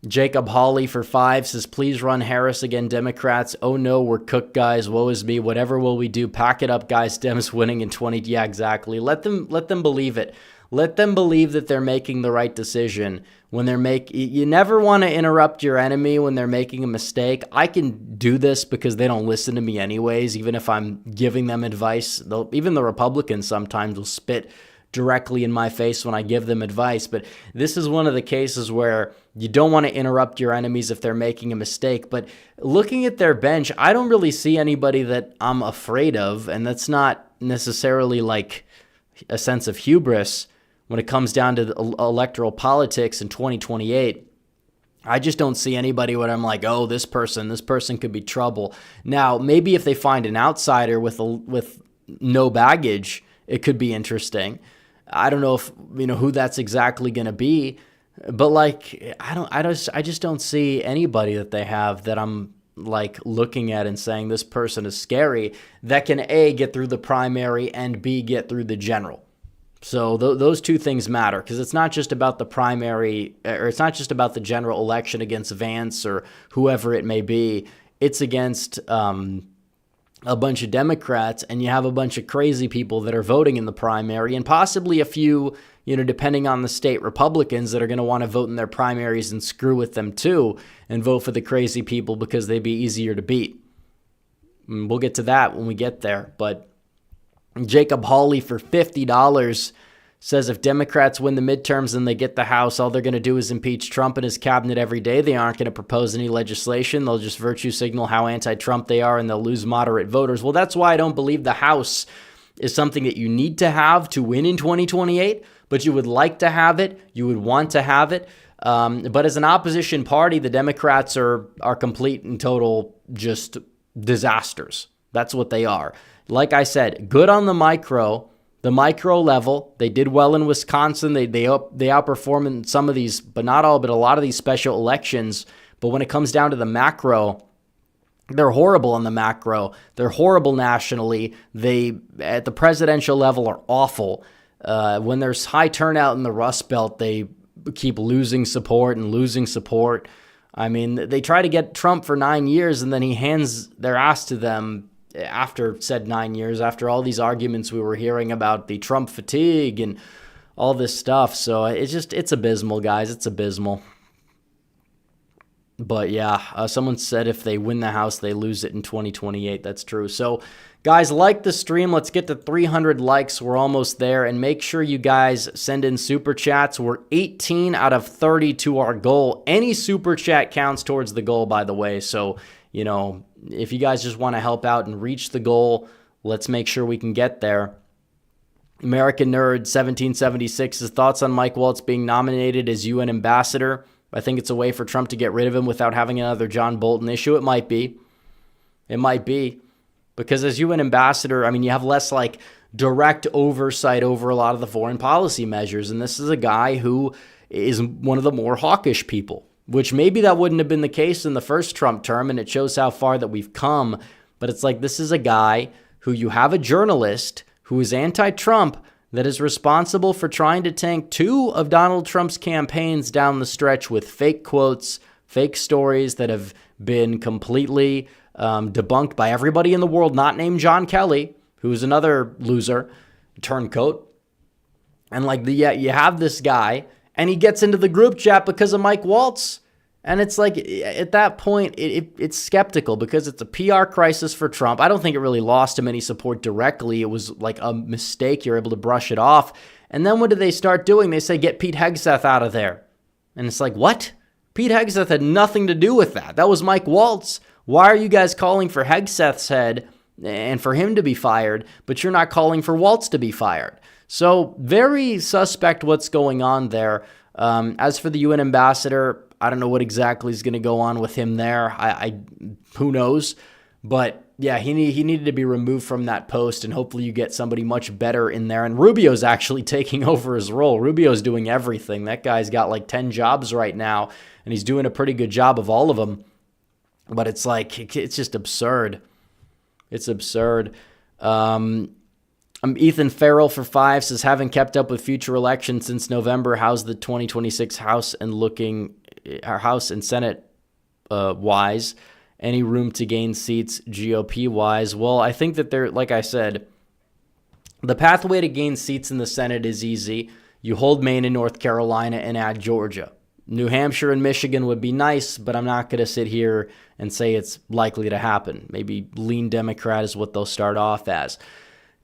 Jacob Hawley for 5 says, please run Harris again, Democrats. Oh no, we're cooked, guys. Woe is me. Whatever will we do? Pack it up, guys. Dems winning in 20. Yeah, exactly. Let them believe it. Let them believe that they're making the right decision. When you never want to interrupt your enemy when they're making a mistake. I can do this because they don't listen to me anyways, even if I'm giving them advice. Even the Republicans sometimes will spit directly in my face when I give them advice. But this is one of the cases where you don't want to interrupt your enemies if they're making a mistake. But looking at their bench, I don't really see anybody that I'm afraid of, and that's not necessarily like a sense of hubris. When it comes down to the electoral politics in 2028, I just don't see anybody where I'm like, oh, this person could be trouble. Now, maybe if they find an outsider with no baggage, it could be interesting. I don't know if who that's exactly going to be, but like I just don't see anybody that they have that I'm like looking at and saying this person is scary that can A, get through the primary, and B, get through the general. So those two things matter, because it's not just about the primary, or it's not just about the general election against Vance or whoever it may be. It's against a bunch of Democrats, and you have a bunch of crazy people that are voting in the primary, and possibly a few, depending on the state, Republicans that are going to want to vote in their primaries and screw with them too and vote for the crazy people because they'd be easier to beat. And we'll get to that when we get there. But Jacob Hawley for $50 says if Democrats win the midterms and they get the House, all they're going to do is impeach Trump and his cabinet every day. They aren't going to propose any legislation. They'll just virtue signal how anti-Trump they are, and they'll lose moderate voters. Well, that's why I don't believe the House is something that you need to have to win in 2028, but you would like to have it. You would want to have it. But as an opposition party, the Democrats are complete and total just disasters. That's what they are. Like I said, good on the micro level. They did well in Wisconsin. They outperform in some of these, but not all, but a lot of these special elections. But when it comes down to the macro, they're horrible on the macro. They're horrible nationally. They, at the presidential level, are awful. When there's high turnout in the Rust Belt, they keep losing support and losing support. I mean, they try to get Trump for 9 years, and then he hands their ass to them after said 9 years, after all these arguments we were hearing about the Trump fatigue and all this stuff. So it's abysmal, guys. It's abysmal. But yeah, someone said if they win the House, they lose it in 2028. That's true. So guys, like the stream. Let's get to 300 likes. We're almost there. And make sure you guys send in super chats. We're 18 out of 30 to our goal. Any super chat counts towards the goal, by the way. So, if you guys just want to help out and reach the goal, let's make sure we can get there. American Nerd 1776's thoughts on Mike Waltz being nominated as UN ambassador. I think it's a way for Trump to get rid of him without having another John Bolton issue. It might be. Because as UN ambassador, I mean, you have less direct oversight over a lot of the foreign policy measures. And this is a guy who is one of the more hawkish people, which maybe that wouldn't have been the case in the first Trump term. And it shows how far that we've come. But it's this is a guy who you have a journalist who is anti-Trump that is responsible for trying to tank 2 of Donald Trump's campaigns down the stretch with fake quotes, fake stories that have been completely debunked by everybody in the world, not named John Kelly, who's another loser, turncoat. And you have this guy, and he gets into the group chat because of Mike Waltz. And it's at that point, it's skeptical because it's a PR crisis for Trump. I don't think it really lost him any support directly. It was a mistake. You're able to brush it off. And then what do they start doing? They say, get Pete Hegseth out of there. And it's what? Pete Hegseth had nothing to do with that. That was Mike Waltz. Why are you guys calling for Hegseth's head and for him to be fired, but you're not calling for Waltz to be fired? So very suspect what's going on there. As for the UN ambassador, I don't know what exactly is going to go on with him there. Who knows? But yeah, he needed to be removed from that post, and hopefully you get somebody much better in there. And Rubio's actually taking over his role. Rubio's doing everything. That guy's got 10 jobs right now, and he's doing a pretty good job of all of them. But it's it's just absurd. It's absurd. Ethan Farrell for 5 says, haven't kept up with future elections since November. How's the 2026 House and Senate wise? Any room to gain seats GOP wise? Well, I think that like I said, the pathway to gain seats in the Senate is easy. You hold Maine and North Carolina and add Georgia. New Hampshire and Michigan would be nice, but I'm not going to sit here and say it's likely to happen. Maybe lean Democrat is what they'll start off as.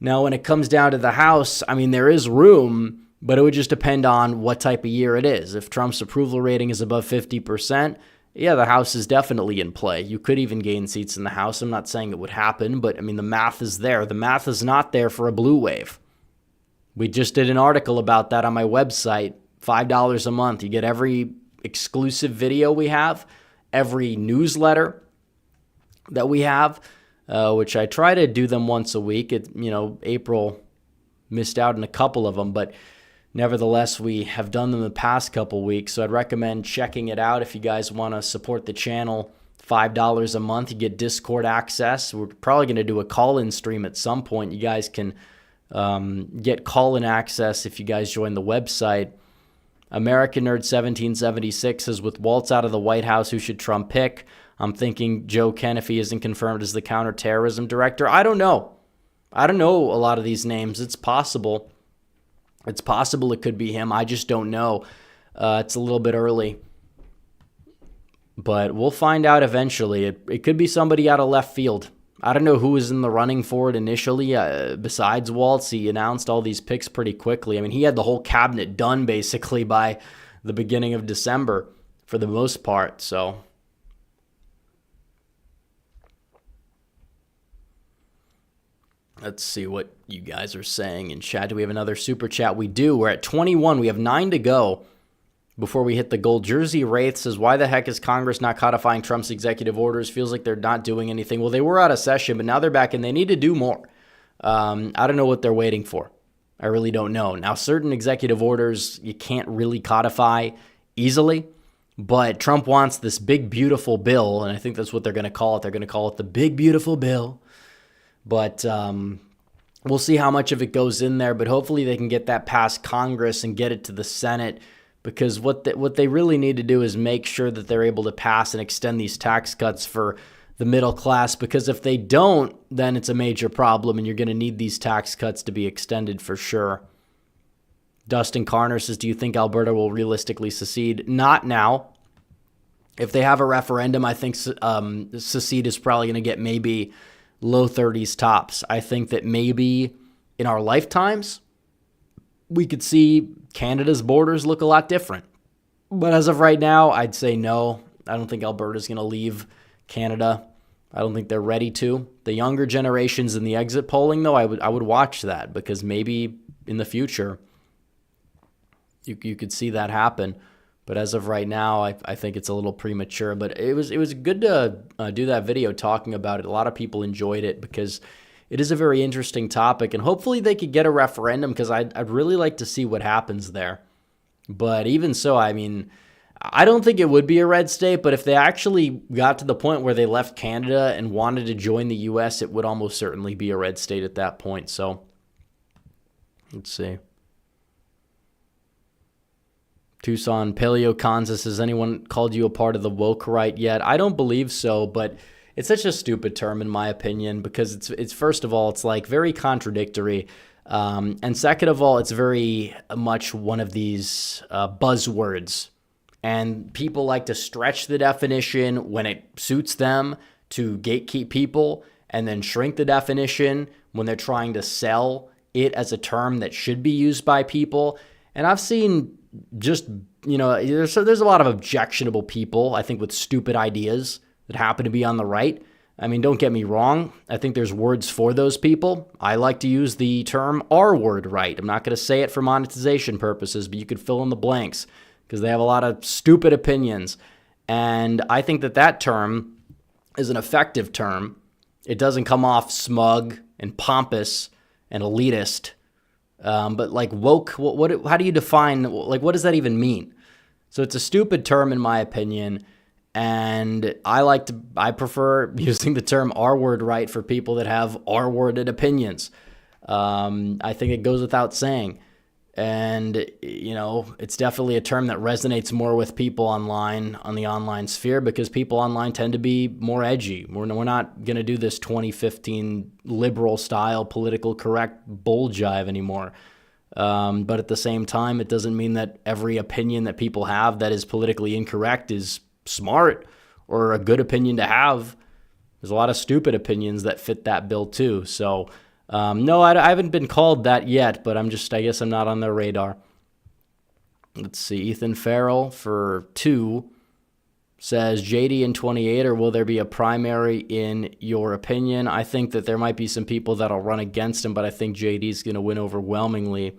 Now, when it comes down to the House, I mean, there is room, but it would just depend on what type of year it is. If Trump's approval rating is above 50%, yeah, the House is definitely in play. You could even gain seats in the House. I'm not saying it would happen, but I mean, the math is there. The math is not there for a blue wave. We just did an article about that on my website. $5 a month. You get every exclusive video we have, every newsletter that we have, which I try to do them once a week. April missed out on a couple of them, but nevertheless, we have done them the past couple weeks. So I'd recommend checking it out if you guys want to support the channel. $5 a month. You get Discord access. We're probably going to do a call-in stream at some point. You guys can get call-in access if you guys join the website. American Nerd 1776 says, with Waltz out of the White House, who should Trump pick? I'm thinking Joe Ken if he isn't confirmed as the counterterrorism director. I don't know. I don't know a lot of these names. It's possible. It's possible it could be him. I just don't know. It's a little bit early. But we'll find out eventually. It could be somebody out of left field. I don't know who was in the running for it initially. Besides Waltz, he announced all these picks pretty quickly. I mean, he had the whole cabinet done basically by the beginning of December for the most part. So let's see what you guys are saying in chat. Do we have another super chat? We do. We're at 21. We have 9 to go before we hit the goal. Jersey Wraith says, why the heck is Congress not codifying Trump's executive orders? Feels like they're not doing anything. Well, they were out of session, but now they're back and they need to do more. I don't know what they're waiting for. I really don't know. Now, certain executive orders you can't really codify easily, but Trump wants this big, beautiful bill, and I think that's what they're going to call it. They're going to call it the big, beautiful bill. But we'll see how much of it goes in there, but hopefully they can get that past Congress and get it to the Senate, because what they really need to do is make sure that they're able to pass and extend these tax cuts for the middle class, because if they don't, then it's a major problem, and you're going to need these tax cuts to be extended for sure. Dustin Carner says, do you think Alberta will realistically secede? Not now. If they have a referendum, I think secede is probably going to get maybe low 30s tops. I think that maybe in our lifetimes, we could see Canada's borders look a lot different. But as of right now, I'd say no. I don't think Alberta's going to leave Canada. I don't think they're ready to. The younger generations in the exit polling, though, I would watch that, because maybe in the future you could see that happen. But as of right now, I think it's a little premature. But it was good to do that video talking about it. A lot of people enjoyed it because it is a very interesting topic, and hopefully they could get a referendum, because I'd really like to see what happens there. But even so, I mean, I don't think it would be a red state, but if they actually got to the point where they left Canada and wanted to join the U.S., it would almost certainly be a red state at that point. So let's see. Tucson Paleo Kansas, has anyone called you a part of the woke right yet? I don't believe so, but it's such a stupid term in my opinion, because it's first of all, it's like very contradictory. And second of all, it's very much one of these buzzwords. And people like to stretch the definition when it suits them to gatekeep people, and then shrink the definition when they're trying to sell it as a term that should be used by people. And I've seen just, there's a lot of objectionable people, I think, with stupid ideas that happen to be on the right. I mean, don't get me wrong. I think there's words for those people. I like to use the term R-word right. I'm not going to say it for monetization purposes, but you could fill in the blanks, because they have a lot of stupid opinions. And I think that term is an effective term. It doesn't come off smug and pompous and elitist. But like woke, how do you define, like, what does that even mean? So it's a stupid term in my opinion. And I prefer using the term R-word right for people that have R-worded opinions. I think it goes without saying. And, it's definitely a term that resonates more with people online, on the online sphere, because people online tend to be more edgy. We're not going to do this 2015 liberal style political correct bull jive anymore. But at the same time, it doesn't mean that every opinion that people have that is politically incorrect is smart or a good opinion to have. There's a lot of stupid opinions that fit that bill too. So, no, I haven't been called that yet, but I guess I'm not on their radar. Let's see. Ethan Farrell for 2 says, JD in 28, or will there be a primary in your opinion? I think that there might be some people that'll run against him, but I think JD's going to win overwhelmingly.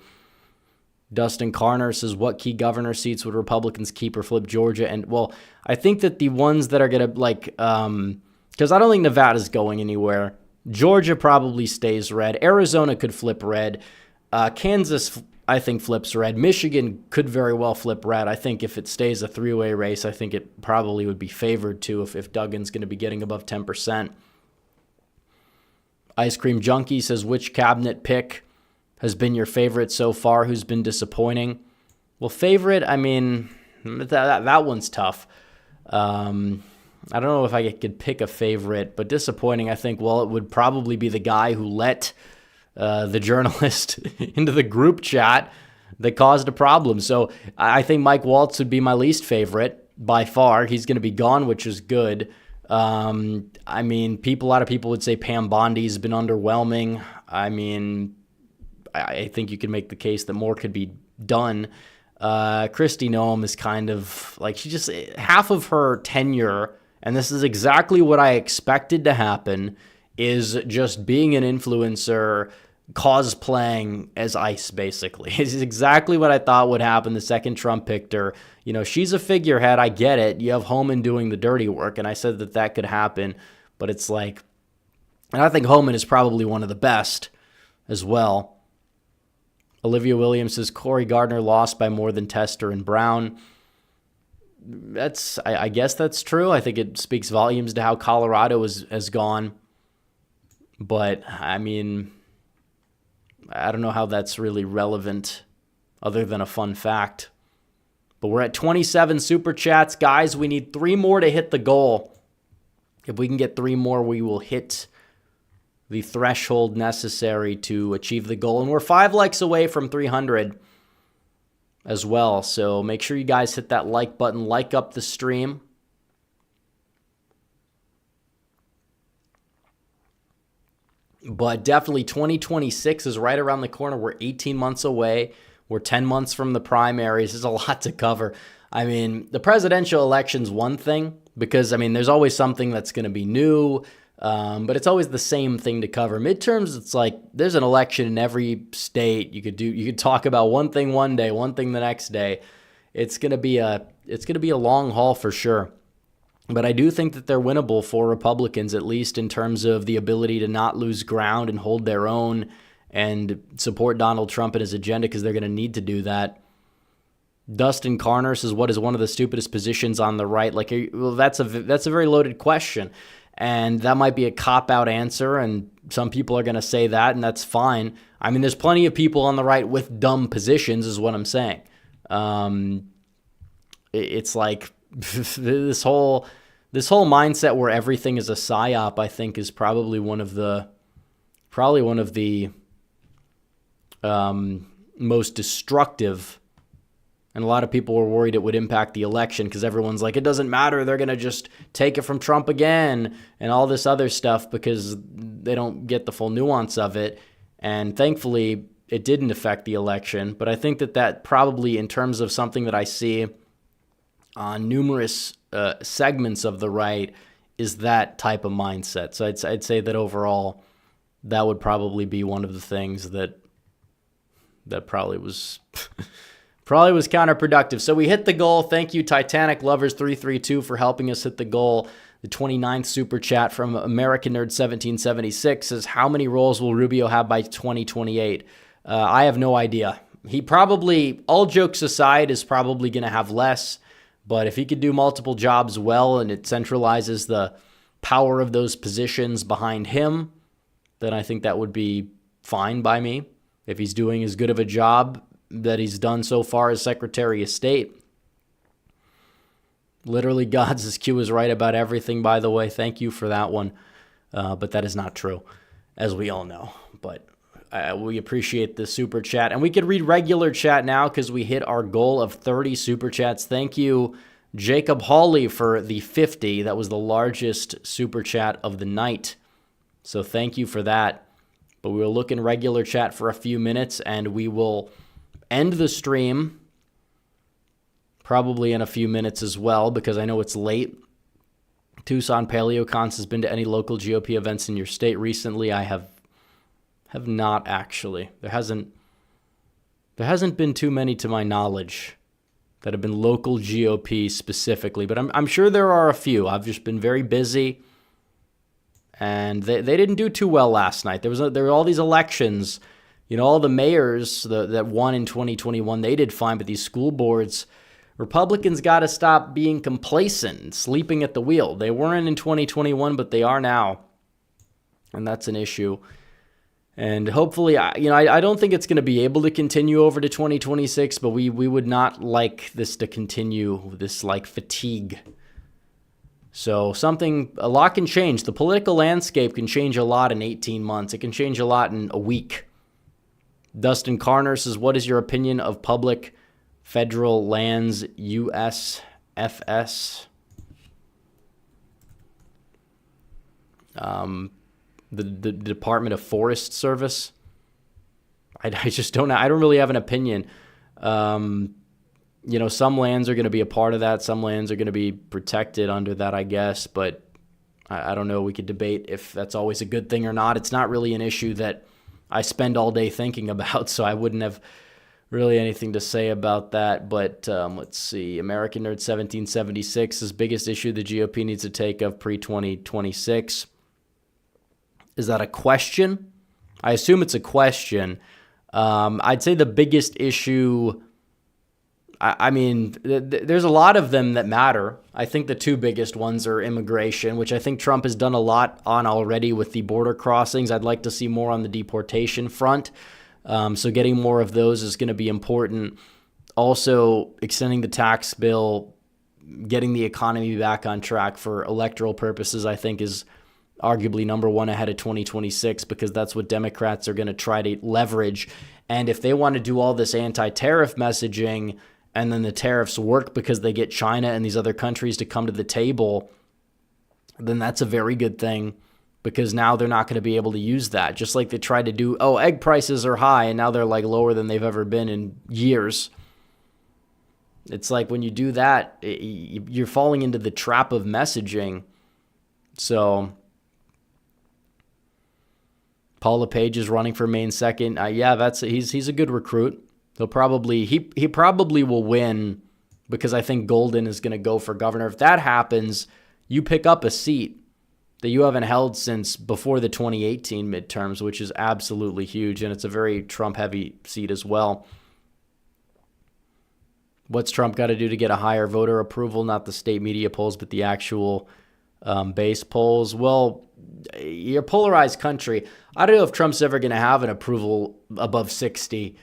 Dustin Carner says, what key governor seats would Republicans keep or flip Georgia? And, well, I think that the ones that are going to, because I don't think Nevada's going anywhere. Georgia probably stays red. Arizona could flip red. Kansas, I think, flips red. Michigan could very well flip red. I think if it stays a three-way race, I think it probably would be favored too if Duggan's going to be getting above 10%. Ice Cream Junkie says, which cabinet pick has been your favorite so far? Who's been disappointing? Well, favorite, I mean, that one's tough. I don't know if I could pick a favorite, but disappointing, I think, well, it would probably be the guy who let the journalist into the group chat that caused a problem. So I think Mike Waltz would be my least favorite by far. He's going to be gone, which is good. I mean, a lot of people would say Pam Bondi's been underwhelming. I mean, I think you can make the case that more could be done. Kristi Noem is kind of like, she just, half of her tenure, and this is exactly what I expected to happen, is just being an influencer, cosplaying as ICE, basically. It's exactly what I thought would happen the second Trump picked her. You know, she's a figurehead. I get it. You have Homan doing the dirty work, and I said that that could happen. But it's like, and I think Homan is probably one of the best as well. Olivia Williams says Cory Gardner lost by more than Tester and Brown. I guess that's true. I think it speaks volumes to how Colorado has gone. But, I mean, I don't know how that's really relevant other than a fun fact. But we're at 27 Super Chats. Guys, we need 3 more to hit the goal. If we can get 3 more, we will hit the threshold necessary to achieve the goal. And we're 5 likes away from 300 as well. So make sure you guys hit that like button, like up the stream. But definitely 2026 is right around the corner. We're 18 months away. We're 10 months from the primaries. There's a lot to cover. I mean, the presidential election's one thing because, I mean, there's always something that's going to be new, but it's always the same thing to cover. Midterms, it's like there's an election in every state. You could talk about one thing one day, one thing the next day. It's going to be a long haul for sure. But I do think that they're winnable for Republicans, at least in terms of the ability to not lose ground and hold their own and support Donald Trump and his agenda, because they're going to need to do that. Dustin Carner says, what is one of the stupidest positions on the right? Like, well, that's a very loaded question. And that might be a cop-out answer, and some people are going to say that, and that's fine. I mean, there's plenty of people on the right with dumb positions, is what I'm saying. It's like this whole mindset where everything is a psyop, I think, is probably one of the most destructive. And a lot of people were worried it would impact the election because everyone's like, it doesn't matter. They're going to just take it from Trump again and all this other stuff because they don't get the full nuance of it. And thankfully, it didn't affect the election. But I think that probably, in terms of something that I see on numerous segments of the right, is that type of mindset. So I'd say that overall, that would probably be one of the things that probably was counterproductive. So we hit the goal. Thank you, Titanic Lovers 332, for helping us hit the goal. The 29th super chat from American Nerd 1776 says, how many roles will Rubio have by 2028? I have no idea. He probably, all jokes aside, is probably going to have less. But if he could do multiple jobs well and it centralizes the power of those positions behind him, then I think that would be fine by me. If he's doing as good of a job that he's done so far as Secretary of State. Literally, God's Q is right about everything, by the way. Thank you for that one. But that is not true, as we all know. But we appreciate the super chat. And we could read regular chat now because we hit our goal of 30 super chats. Thank you, Jacob Hawley, for the 50. That was the largest super chat of the night. So thank you for that. But we will look in regular chat for a few minutes, and we will end the stream probably in a few minutes as well, because I know it's late. Tucson Paleocons has been to any local GOP events in your state recently. I have not, actually. There hasn't been too many to my knowledge that have been local GOP specifically, but I'm sure there are a few. I've just been very busy, and they didn't do too well last night. There were all these elections. You know, all the mayors that won in 2021, they did fine, but these school boards, Republicans got to stop being complacent and sleeping at the wheel. They weren't in 2021, but they are now, and that's an issue. And hopefully, I don't think it's going to be able to continue over to 2026, but we would not like this to continue, this like fatigue. So a lot can change. The political landscape can change a lot in 18 months. It can change a lot in a week. Dustin Carner says, what is your opinion of public federal lands, USFS? The Department of Forest Service. I just don't know. I don't really have an opinion. Some lands are going to be a part of that. Some lands are going to be protected under that, I guess. But I don't know. We could debate if that's always a good thing or not. It's not really an issue that I spend all day thinking about, so I wouldn't have really anything to say about that. But let's see. American Nerd 1776 is biggest issue the GOP needs to take of pre-2026. Is that a question? I assume it's a question. I'd say the biggest issue, there's a lot of them that matter. I think the two biggest ones are immigration, which I think Trump has done a lot on already with the border crossings. I'd like to see more on the deportation front. So getting more of those is going to be important. Also, extending the tax bill, getting the economy back on track for electoral purposes, I think is arguably number one ahead of 2026, because that's what Democrats are going to try to leverage. And if they want to do all this anti-tariff messaging and then the tariffs work because they get China and these other countries to come to the table, then that's a very good thing, because now they're not going to be able to use that. Just like they tried to do, egg prices are high, and now they're like lower than they've ever been in years. It's like when you do that, you're falling into the trap of messaging. So Paul LePage is running for Maine second. He's a good recruit. He probably will win, because I think Golden is going to go for governor. If that happens, you pick up a seat that you haven't held since before the 2018 midterms, which is absolutely huge, and it's a very Trump-heavy seat as well. What's Trump got to do to get a higher voter approval? Not the state media polls, but the actual base polls. Well, you're a polarized country. I don't know if Trump's ever going to have an approval above 60,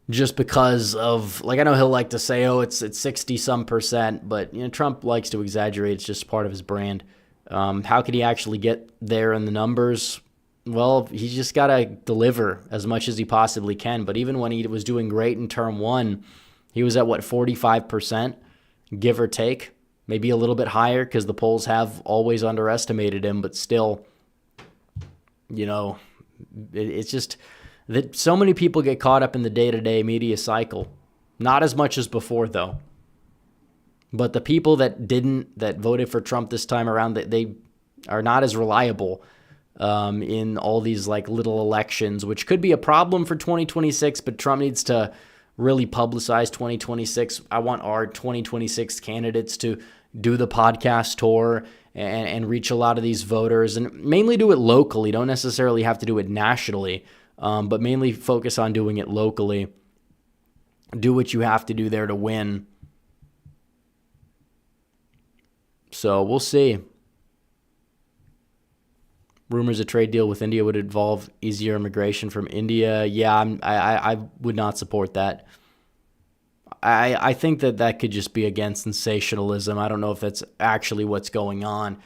just because of, I know he'll like to say, it's 60-some%, but Trump likes to exaggerate. It's just part of his brand. How could he actually get there in the numbers? Well, he's just got to deliver as much as he possibly can. But even when he was doing great in term one, he was at 45%, give or take. Maybe a little bit higher, because the polls have always underestimated him, but still, it's just that so many people get caught up in the day-to-day media cycle. Not as much as before, though. But the people that voted for Trump this time around, they are not as reliable in all these little elections, which could be a problem for 2026, but Trump needs to really publicize 2026. I want our 2026 candidates to do the podcast tour and reach a lot of these voters, and mainly do it locally. Don't necessarily have to do it nationally, but mainly focus on doing it locally. Do what you have to do there to win. So we'll see. Rumors a trade deal with India would involve easier immigration from India. Yeah, I would not support that. I think that could just be, again, sensationalism. I don't know if that's actually what's going on.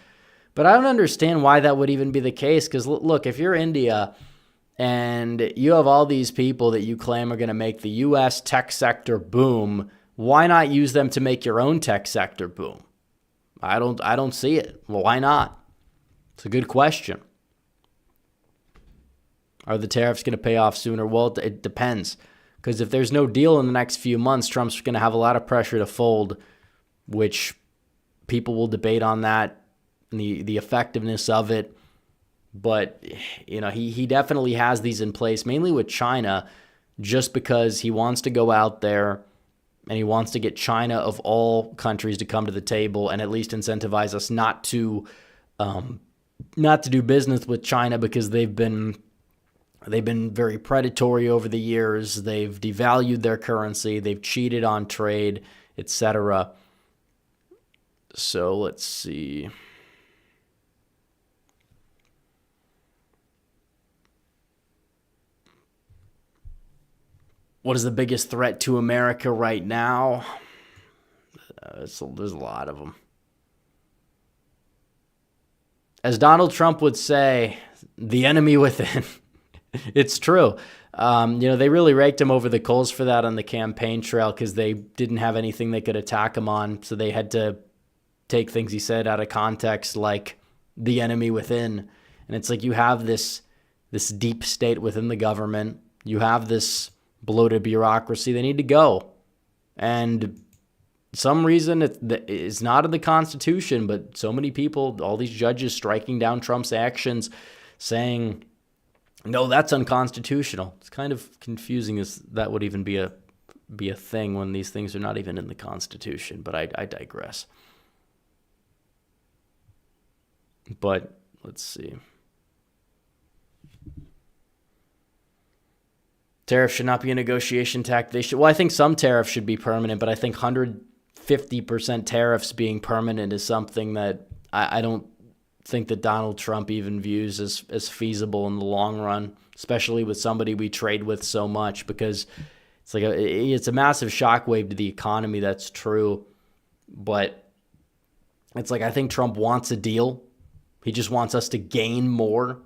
But I don't understand why that would even be the case. Because, look, if you're India and you have all these people that you claim are going to make the U.S. tech sector boom, why not use them to make your own tech sector boom? I don't see it. Well, why not? It's a good question. Are the tariffs going to pay off sooner? Well, it depends. Because if there's no deal in the next few months, Trump's going to have a lot of pressure to fold, which people will debate on that, and the effectiveness of it. But, he definitely has these in place, mainly with China, just because he wants to go out there and he wants to get China of all countries to come to the table and at least incentivize us not to do business with China, because they've been very predatory over the years. They've devalued their currency. They've cheated on trade, etc. So let's see. What is the biggest threat to America right now? There's a lot of them. As Donald Trump would say, the enemy within. It's true. They really raked him over the coals for that on the campaign trail because they didn't have anything they could attack him on. So they had to take things he said out of context, like the enemy within. And it's like you have this deep state within the government. You have this bloated bureaucracy. They need to go. And some reason it's not in the Constitution, but so many people, all these judges striking down Trump's actions, saying, no, that's unconstitutional. It's kind of confusing as that would even be a thing when these things are not even in the Constitution. But I digress. But let's see. Tariffs should not be a negotiation tactic. Well, I think some tariffs should be permanent, but I think 150% tariffs being permanent is something that I don't think that Donald Trump even views as feasible in the long run, especially with somebody we trade with so much, because it's a massive shockwave to the economy. That's true. But it's like I think Trump wants a deal. He just wants us to gain more.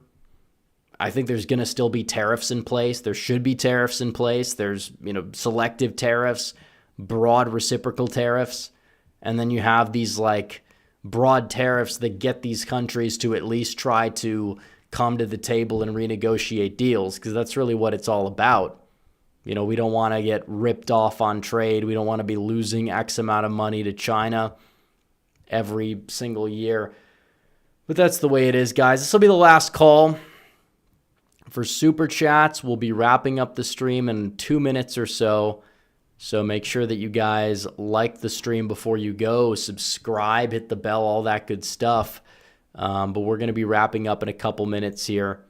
I think there's going to still be tariffs in place. There should be tariffs in place. There's, selective tariffs, broad reciprocal tariffs. And then you have these like broad tariffs that get these countries to at least try to come to the table and renegotiate deals, because that's really what it's all about. We don't want to get ripped off on trade. We don't want to be losing X amount of money to China every single year. But that's the way it is, guys. This will be the last call for Super Chats. We'll be wrapping up the stream in 2 minutes or so. So make sure that you guys like the stream before you go. Subscribe, hit the bell, all that good stuff. But we're going to be wrapping up in a couple minutes here.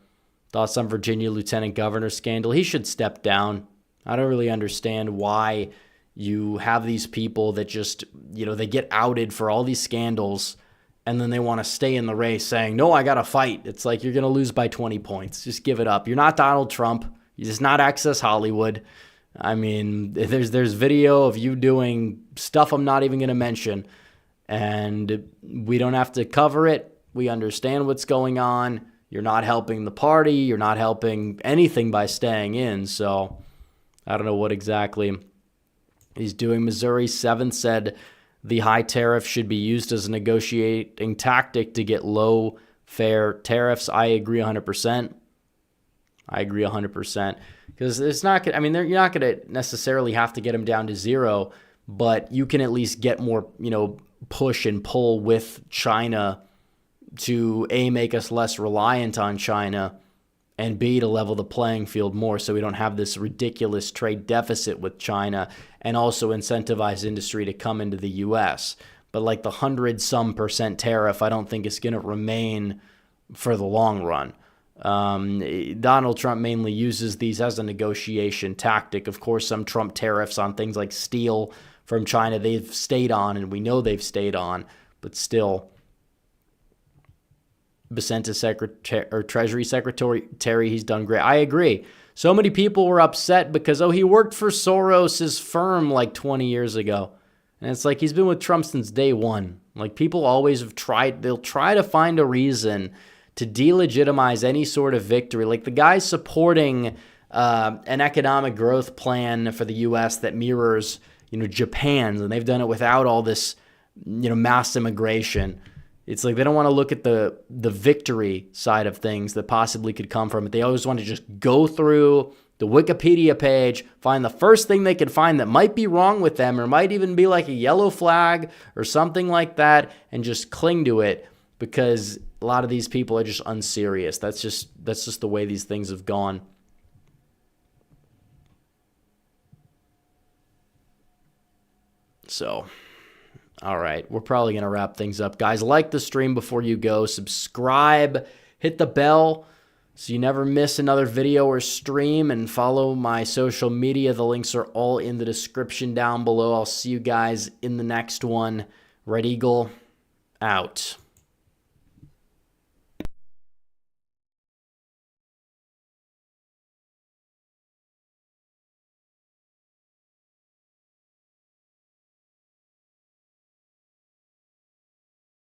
Thoughts on Virginia Lieutenant Governor scandal? He should step down. I don't really understand why you have these people that just, they get outed for all these scandals, and then they want to stay in the race saying, no, I got to fight. It's like you're going to lose by 20 points. Just give it up. You're not Donald Trump. You're just not Access Hollywood. I mean, there's video of you doing stuff I'm not even going to mention, and we don't have to cover it. We understand what's going on. You're not helping the party. You're not helping anything by staying in. So I don't know what exactly he's doing. Missouri 7th said the high tariff should be used as a negotiating tactic to get low fair tariffs. I agree 100%. I agree 100%. Because it's not going you're not going to necessarily have to get them down to zero, but you can at least get more, push and pull with China to A, make us less reliant on China, and B, to level the playing field more so we don't have this ridiculous trade deficit with China, and also incentivize industry to come into the U.S. But like the 100-some% tariff, I don't think is going to remain for the long run. Donald Trump mainly uses these as a negotiation tactic. Of course, some Trump tariffs on things like steel from China, they've stayed on, and we know they've stayed on, but still. Becenta Treasury Secretary, he's done great. I agree. So many people were upset because, he worked for Soros's firm like 20 years ago. And it's like he's been with Trump since day one. Like people always they'll try to find a reason to delegitimize any sort of victory. Like the guy's supporting an economic growth plan for the U.S. that mirrors, Japan's, and they've done it without all this, mass immigration. It's like they don't want to look at the victory side of things that possibly could come from it. They always want to just go through the Wikipedia page, find the first thing they could find that might be wrong with them or might even be like a yellow flag or something like that, and just cling to it because a lot of these people are just unserious. That's just the way these things have gone. So, all right, we're probably going to wrap things up. Guys, like the stream before you go. Subscribe, hit the bell so you never miss another video or stream, and follow my social media. The links are all in the description down below. I'll see you guys in the next one. Red Eagle, out.